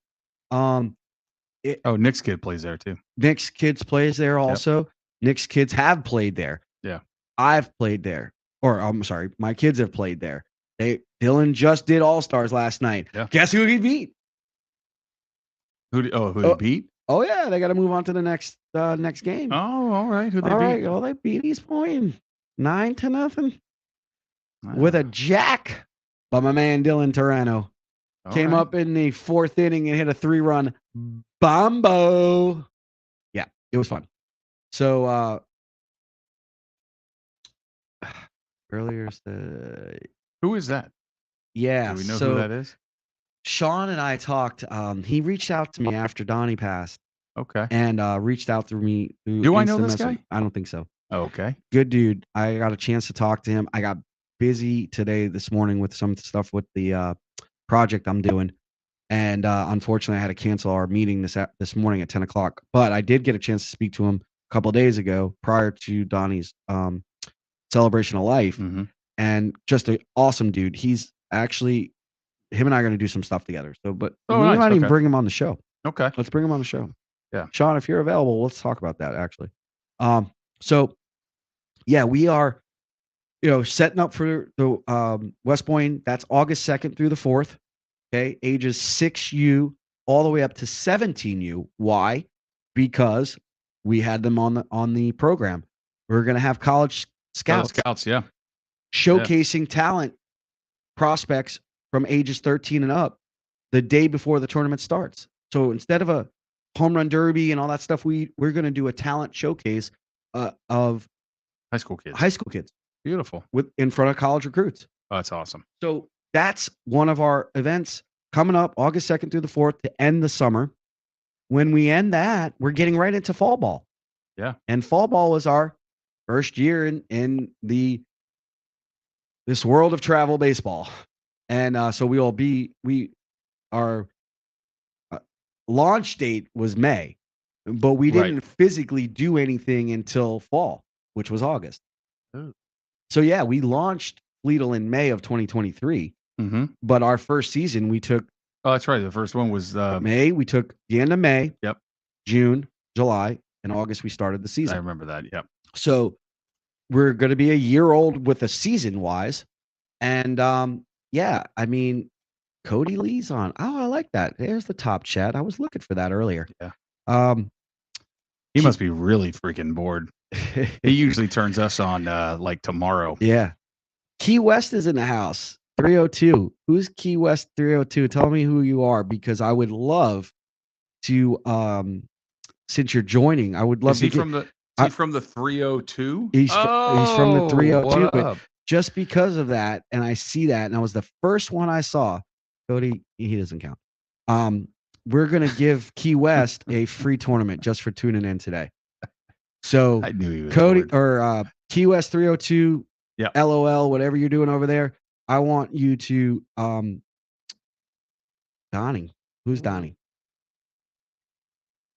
Nick's kid plays there too. Nick's kids plays there also. Yep. Nick's kids have played there. Yeah. I've played there. Or I'm sorry, my kids have played there. Dylan just did All-Stars last night. Yeah. Guess who he beat? Who he beat? Oh yeah, they got to move on to the next game. Oh, all right. Who they beat? All right. Well, they beat East Point 9-0 with a jack by my man Dylan Turano. Came up in the 4th inning and hit a 3-run bombo. Yeah, it was fun. So earlier who is that? Yeah. Do we know who that is? Sean and I talked. He reached out to me after Donny passed. Okay. And reached out through me. Do I know this guy? I don't think so. Oh, okay. Good dude. I got a chance to talk to him. I got busy this morning with some stuff with the project I'm doing. And unfortunately, I had to cancel our meeting this morning at 10 o'clock. But I did get a chance to speak to him a couple of days ago prior to Donnie's celebration of life. And just an awesome dude. He's actually, him and I are going to do some stuff together. So, but we might even bring him on the show. Okay. Let's bring him on the show. Yeah. Sean, if you're available, let's talk about that actually. So yeah, we are, setting up for the West Boyne. That's August 2nd through the 4th. Okay. Ages 6U all the way up to 17U. Why? Because we had them on the program. We're going to have college scouts. Yeah. Showcasing talent prospects from ages 13 and up the day before the tournament starts. So instead of a home run derby and all that stuff, we're going to do a talent showcase of high school kids. Beautiful. In front of college recruits. Oh, that's awesome. So that's one of our events coming up August 2nd through the 4th to end the summer. When we end that, we're getting right into fall ball. Yeah. And fall ball was our first year in this world of travel baseball. And so our launch date was May, but we didn't physically do anything until fall, which was August. Ooh. So yeah, we launched Fleetle in May of 2023, but our first season we took. Oh, that's right. The first one was May. We took the end of May. Yep. June, July, and August we started the season. I remember that. Yep. So we're going to be a year old with a season wise. And yeah, I mean, Cody Lee's on. Oh, I like that. There's the top chat. I was looking for that earlier. Yeah. He must be really freaking bored. He usually turns us on like tomorrow. Yeah. Key West is in the house. 302. Who's Key West 302? Tell me who you are, because I would love to since you're joining, I would love to from the from the 302? He's from the 302. But just because of that, and I see that, and that was the first one I saw. Cody, he doesn't count. We're gonna give Key West a free tournament just for tuning in today. So I knew he was Cody bored. or Key West 302, yeah, LOL, whatever you're doing over there. I want you to Donnie. Who's Donnie?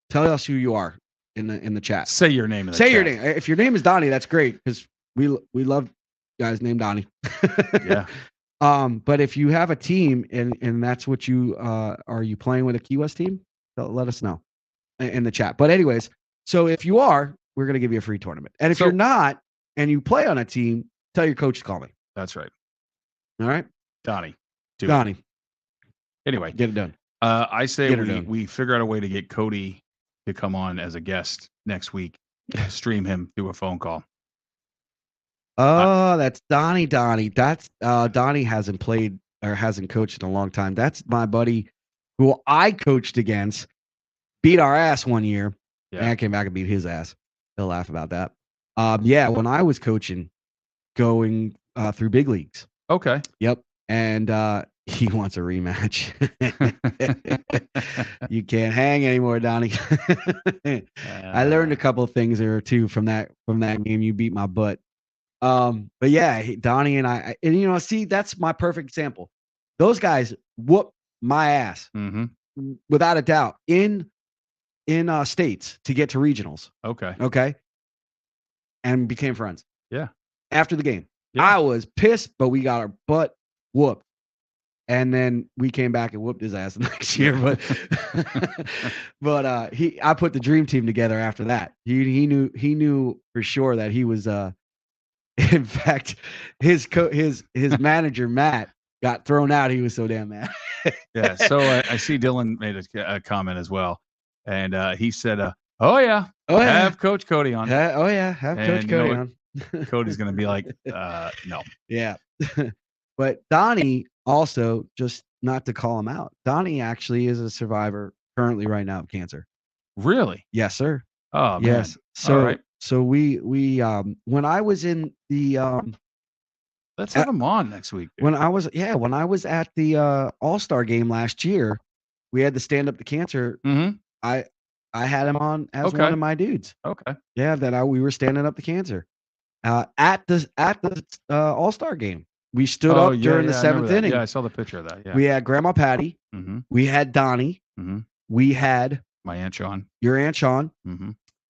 Tell us who you are in the chat. Say your name in the Say chat. your name. If your name is Donnie, that's great because we love guys named Donnie. Yeah. But if you have a team and that's what you are you playing with a Key West team? Let us know in the chat. But anyways, so if you are, we're gonna give you a free tournament. And if you're not and you play on a team, tell your coach to call me. That's right. All right, Donnie. Donnie. Anyway, get it done. I say we figure out a way to get Cody to come on as a guest next week. Stream him through a phone call. Oh, that's Donnie. That's Donnie hasn't played or hasn't coached in a long time. That's my buddy who I coached against, beat our ass one year. Yeah. And I came back and beat his ass. He'll laugh about that. Yeah, when I was coaching, going through big leagues. Okay. Yep. And he wants a rematch. You can't hang anymore, Donnie. I learned a couple of things there too from that game. You beat my butt. But yeah, Donnie and I, and you know, see, that's my perfect example. Those guys whoop my ass without a doubt in states to get to regionals. Okay. And became friends. Yeah. After the game. Yeah. I was pissed, but we got our butt whooped. And then we came back and whooped his ass the next year. But I put the dream team together after that. He knew for sure that he was in fact his manager Matt got thrown out. He was so damn mad. Yeah. So I see Dylan made a comment as well, and he said, "Oh yeah, have Coach Cody on." Have Coach Cody on. Cody's gonna be like, "No." Yeah. But Donnie also, just not to call him out, Donnie actually is a survivor currently right now of cancer. Really? Yes, sir. Oh, yes. man. So, all right. So we when I was in the let's have him on next week. Dude. When I was at the All-Star game last year, we had to stand up to cancer. I had him on as one of my dudes. Okay. Yeah, we were standing up to cancer. At the All-Star game. We stood up during the 7th inning. Yeah, I saw the picture of that. Yeah. We had Grandma Patty. We had Donnie. We had my Aunt Sean. Your Aunt Sean.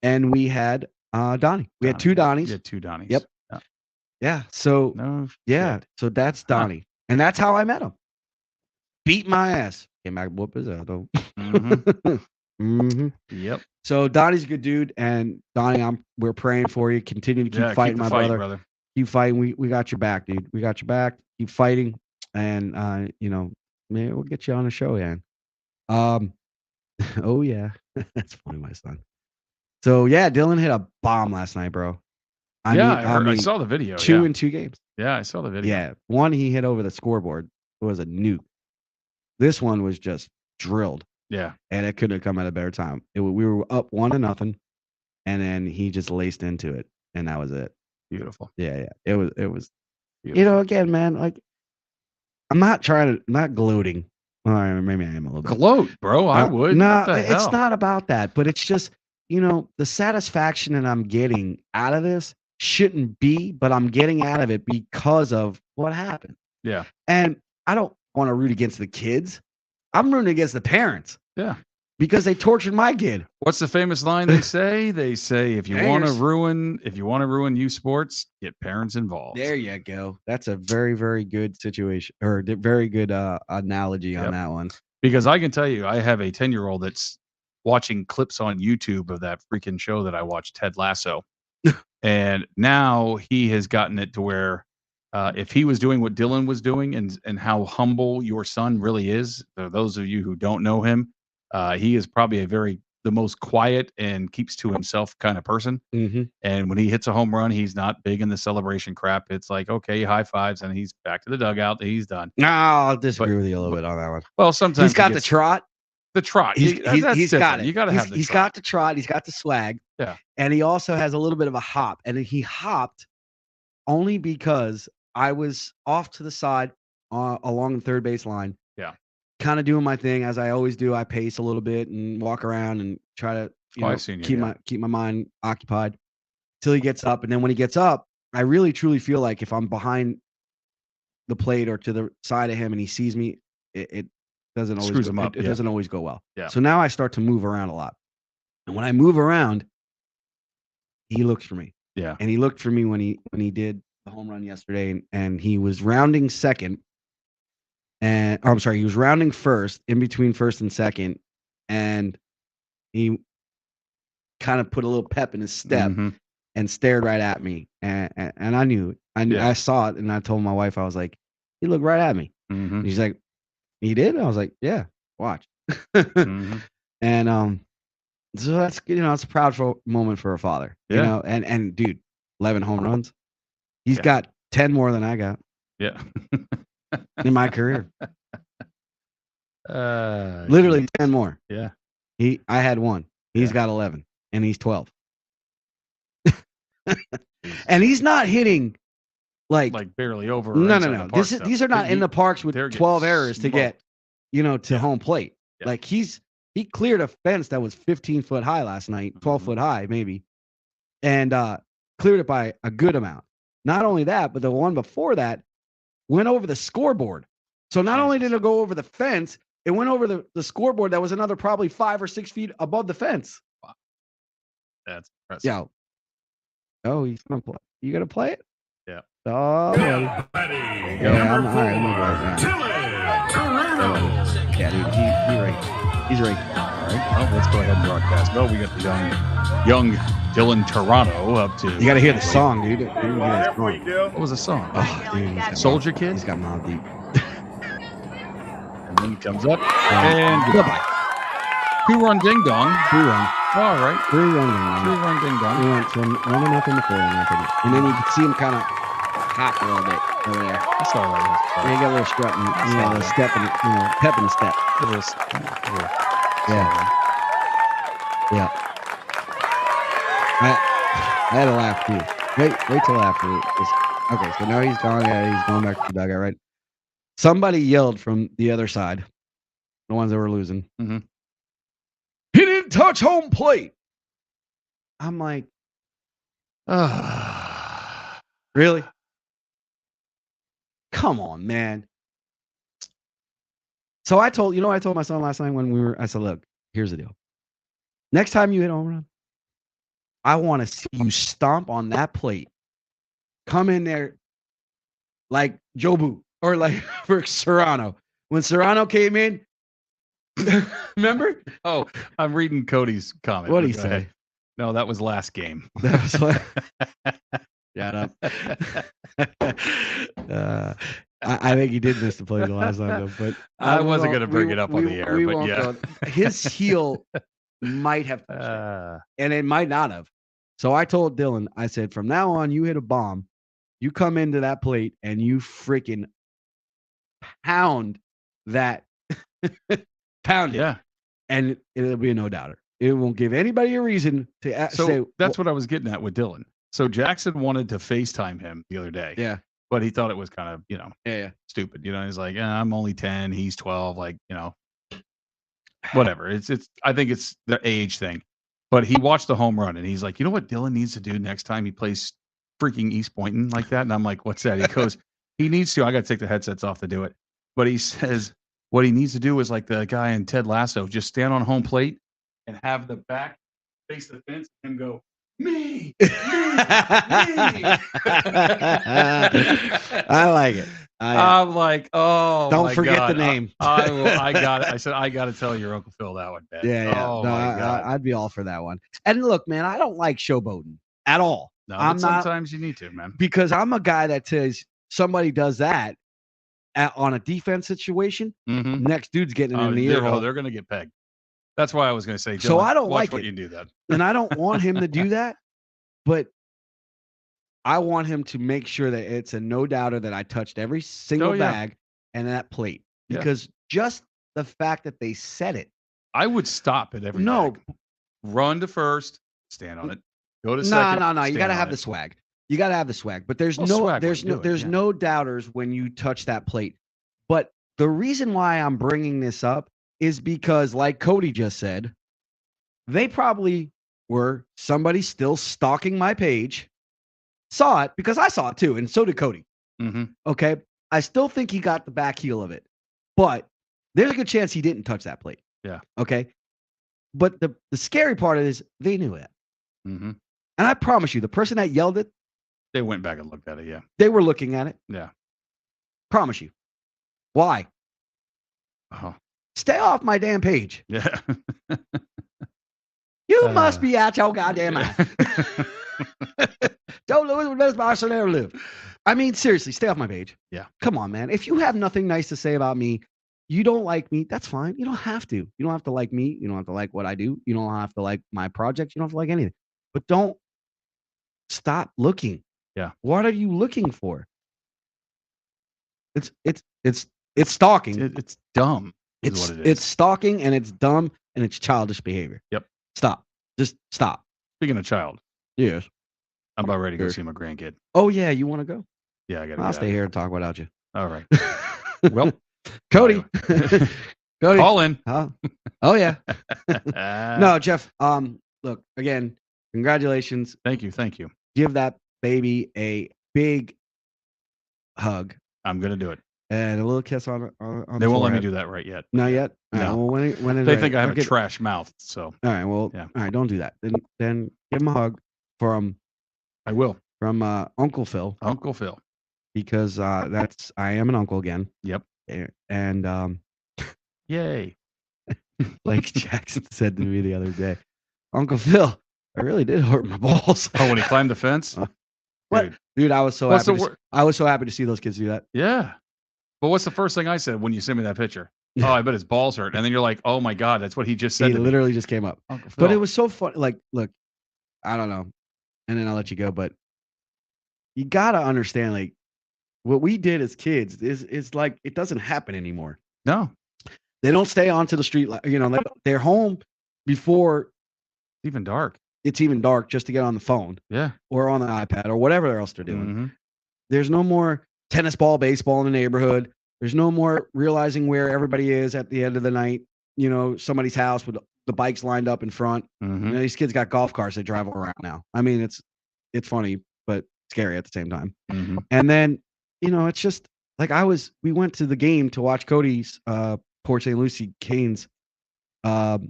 And we had Donnie. We had two Donnies. You had two Donnies. Yep. Yeah. So so that's Donnie. And that's how I met him. Beat my ass. Came back, whoop his ass though. Yep. So Donnie's a good dude, and Donnie, we're praying for you. Continue to keep fighting, my brother. Keep fighting. We got your back, dude. We got your back. Keep fighting, and you know, maybe we'll get you on the show, man. Oh yeah, that's funny, my son. So yeah, Dylan hit a bomb last night, bro. I saw the video. 2 in 2 games. Yeah, I saw the video. Yeah, one he hit over the scoreboard. It was a nuke. This one was just drilled. Yeah, and it couldn't have come at a better time. We were up 1-0, and then he just laced into it, and that was it. Beautiful. Yeah. It was. Beautiful. You know, again, man, like I'm not gloating. Well, maybe I am a little bit. Gloat, bro. I would. No, it's not about that. But it's just, you know, the satisfaction that I'm getting out of this shouldn't be, but I'm getting out of it because of what happened. Yeah. And I don't want to root against the kids. I'm rooting against the parents. Yeah. Because they tortured my kid. What's the famous line they say? They say, if you want to ruin youth sports, get parents involved. There you go. That's a very, very good situation, or very good analogy on that one. Because I can tell you, I have a 10-year-old that's watching clips on YouTube of that freaking show that I watched, Ted Lasso. And now he has gotten it to where if he was doing what Dylan was doing and how humble your son really is, for those of you who don't know him, he is probably the most quiet and keeps to himself kind of person. And when he hits a home run, he's not big in the celebration crap. It's like, okay, high fives, and he's back to the dugout. He's done. No, I'll disagree with you a little bit on that one. Well, sometimes he's got the trot. The trot. He's got it. You got to have the trot. He's got the trot. He's got the swag. Yeah. And he also has a little bit of a hop. And he hopped only because I was off to the side along the third base line. Yeah. Kind of doing my thing as I always do. I pace a little bit and walk around and try to keep my mind occupied till he gets up. And then when he gets up, I really truly feel like if I'm behind the plate or to the side of him and he sees me, it doesn't always Screws go, him up, it yeah. doesn't always go well. Yeah. So now I start to move around a lot. And when I move around, he looks for me. Yeah. And he looked for me when he did the home run yesterday, and he was rounding second. And I'm sorry, he was rounding first, in between first and second, and he kind of put a little pep in his step and stared right at me. And I knew it. I saw it, and I told my wife, I was like, he looked right at me. And she's like, he did? I was like, yeah, watch. And so that's, it's a proud moment for a father. You know, and dude, 11 home runs. He's got 10 more than I got. Yeah. In my career. Literally 10 more. Yeah. I had 1. He's got 11 and he's 12. And he's not hitting like barely over. No. These are not in the parks with 12 errors to get, to home plate. Yeah. Like he cleared a fence that was 15 foot high last night, 12 foot high maybe, and cleared it by a good amount. Not only that, but the one before that went over the scoreboard. So not only did it go over the fence, it went over the scoreboard that was another probably 5 or 6 feet above the fence. Wow. That's impressive. Yeah. Oh, he's gonna play. You gonna play it? Yeah. Oh, yeah. I'm all right. Yeah, dude, he's right. All right. Well, let's go ahead and broadcast. Well, we got the young Dylan Toronto up to. You got to hear the song, dude. What was the song? Oh, dude, Soldier Kid. He's got Mob Deep. And then he comes up and goodbye. 2-run ding dong. 2-run. All right. 3-run ding dong. 3-run ding dong. He went from 1-0 to 4-0, and then you could see him kind of hop a little bit over there. That's all right. And he got a little strut and a little step and pep in the step. Yeah. I had a laugh too. Wait till after. Okay, so now he's gone. Yeah, he's going back to the dugout, right? Somebody yelled from the other side, the ones that were losing. He didn't touch home plate. I'm like, really? Come on, man. So I told my son last night I said, look, here's the deal. Next time you hit a home run, I want to see you stomp on that plate. Come in there like Jobu or like for Serrano. When Serrano came in, remember? Oh, I'm reading Cody's comment. What did he say? No, that was last game. That was shut up. I think he did miss the play the last time, though. But I wasn't going to bring it up on the air, but yeah. His heel might have touched it, and it might not have. So I told Dylan, I said, from now on, you hit a bomb, you come into that plate, and you freaking pound that. Pound it. Yeah. And it'll be a no-doubter. It won't give anybody a reason to say. That's what I was getting at with Dylan. So Jackson wanted to FaceTime him the other day. Yeah. But he thought it was kind of, stupid. He's like, I'm only 10, he's 12, like, whatever. I think it's the age thing. But he watched the home run and he's like, you know what Dylan needs to do next time he plays freaking East Pointon like that? And I'm like, what's that? He goes, he needs to. I got to take the headsets off to do it. But he says what he needs to do is like the guy in Ted Lasso, just stand on home plate and have the back face the fence and go, me. I like it. I'm like, oh, don't forget the name. I got it. I said, I got to tell your Uncle Phil that one, man. Yeah. Oh, my God. I'd be all for that one. And look, man, I don't like showboating at all. No, sometimes you need to, man. Because I'm a guy that says somebody does that on a defense situation, next dude's getting in the ear hole. They're going to get pegged. That's why I was going to say, Dylan, so I don't watch like what it. You do that. And I don't want him to do that, but I want him to make sure that it's a no-doubter that I touched every single bag and that plate. Because just the fact that they said it. I would stop at every bag. Run to first, stand on it. Go to second. No. You got to have the swag. You got to have the swag. But there's no doubters when you touch that plate. But the reason why I'm bringing this up is because, like Cody just said, they probably were somebody still stalking my page, saw it because I saw it too, and so did Cody. Okay, I still think he got the back heel of it, but there's a good chance he didn't touch that plate. Yeah. Okay. But the scary part is they knew it. Mm-hmm. And I promise you, the person that yelled it, they went back and looked at it. Yeah. They were looking at it. Yeah. Promise you. Why? Oh. Stay off my damn page. Yeah. You must be out your goddamn mind. Don't lose with this boss will never live. I mean, seriously, stay off my page. Yeah. Come on, man. If you have nothing nice to say about me, you don't like me, that's fine. You don't have to. You don't have to like me. You don't have to like what I do. You don't have to like my projects. You don't have to like anything. But don't stop looking. Yeah. What are you looking for? It's stalking. It's dumb. It's stalking, and it's dumb, and it's childish behavior. Yep. Stop. Just stop. Speaking of child. Yes. I'm about ready to go see my grandkid. Oh yeah, you want to go? Yeah, I got to. I'll stay here and talk without you. All right. Well, Cody. Cody. Call in. Oh yeah. No, Jeff. Look, again, congratulations. Thank you. Give that baby a big hug. I'm gonna do it. And a little kiss on they won't let me do that right yet. Not yet. No. Well, when they think I have a trash mouth. So. All right. Well. Yeah. All right. Don't do that. Then give him a hug from. I will. From Uncle Phil. Uncle Phil. Because I am an uncle again. Yep. And yay. Like Jackson said to me the other day, Uncle Phil, I really did hurt my balls. Oh, when he climbed the fence? What? Dude, I was so happy. I was so happy to see those kids do that. Yeah. But what's the first thing I said when you sent me that picture? Oh, I bet his balls hurt. And then you're like, oh my God, that's what he just said. He literally just came up. But it was so fun. Like, look, I don't know. And then I'll let you go. But you got to understand, like, what we did as kids is like, it doesn't happen anymore. No. They don't stay onto the street. You know, they're home before it's even dark just to get on the phone. Yeah. Or on the iPad or whatever else they're doing. Mm-hmm. There's no more tennis ball, baseball in the neighborhood. There's no more realizing where everybody is at the end of the night. You know, somebody's house with the bikes lined up in front. Mm-hmm. You know, these kids got golf carts they drive around now. I mean, it's funny, but scary at the same time. Mm-hmm. And then, you know, it's just like we went to the game to watch Cody's Port St. Lucie Canes or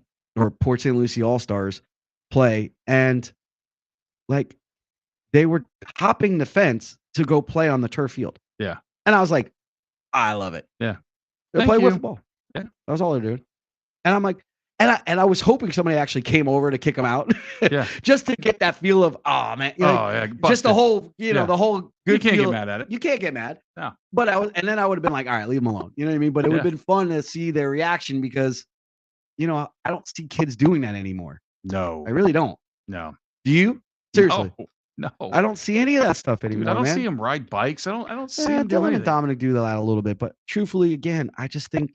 Port St. Lucie All-Stars play. And like they were hopping the fence to go play on the turf field. Yeah. And I was like, I love it. Yeah. They play wiffle ball. Yeah. That was all they're doing. And I'm like, and I was hoping somebody actually came over to kick them out. Yeah. Just to get that feel of, oh man. You know, yeah. Just the whole, the whole good You can't feel. get mad at it. You can't get mad. No. But then I would have been like, all right, leave them alone. You know what I mean? But it would have been fun to see their reaction because, you know, I don't see kids doing that anymore. No. I really don't. No. Do you? Seriously. No. I don't see any of that stuff anymore. Dude, I don't man. see him ride bikes. I don't see him do Dylan anything. and Dominic do that a little bit, but truthfully, again, I just think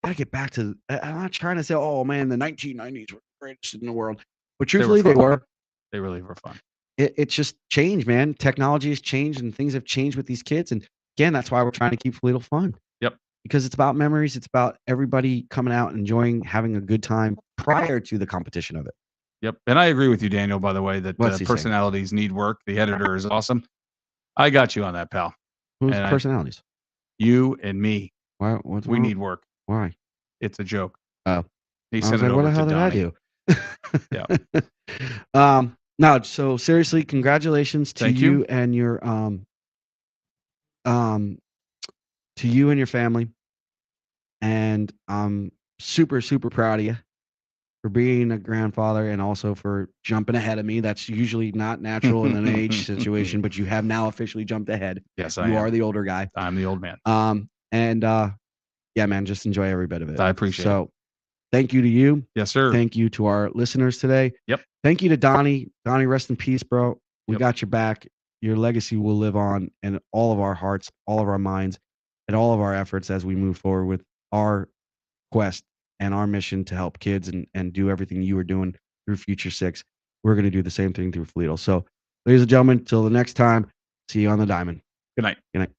I gotta get back to. I'm not trying to say, oh man, the 1990s were the greatest in the world, but truthfully, they were. They really were fun. It's just changed, man. Technology has changed, and things have changed with these kids. And again, that's why we're trying to keep Toledo fun. Yep. Because it's about memories. It's about everybody coming out, enjoying, having a good time prior to the competition of it. Yep. And I agree with you, Daniel, by the way, that personalities need work. The editor is awesome. I got you on that, pal. Who's personalities? You and me. Why? We need work. Why? It's a joke. Oh. He sent it over to Donny. What the hell did I do? No, so seriously, congratulations to you and your to you and your family. And I'm super, super proud of you for being a grandfather and also for jumping ahead of me. That's usually not natural in an age situation, but you have now officially jumped ahead. Yes, you are the older guy. I'm the old man. And yeah, man, just enjoy every bit of it. I appreciate it. So thank you to you. Yes, sir. Thank you to our listeners today. Yep. Thank you to Donny. Donny, rest in peace, bro. We got your back. Your legacy will live on in all of our hearts, all of our minds, and all of our efforts as we move forward with our quest and our mission to help kids and do everything you are doing through Future 6. We're going to do the same thing through Toledo. So, ladies and gentlemen, till the next time, see you on the diamond. Good night. Good night.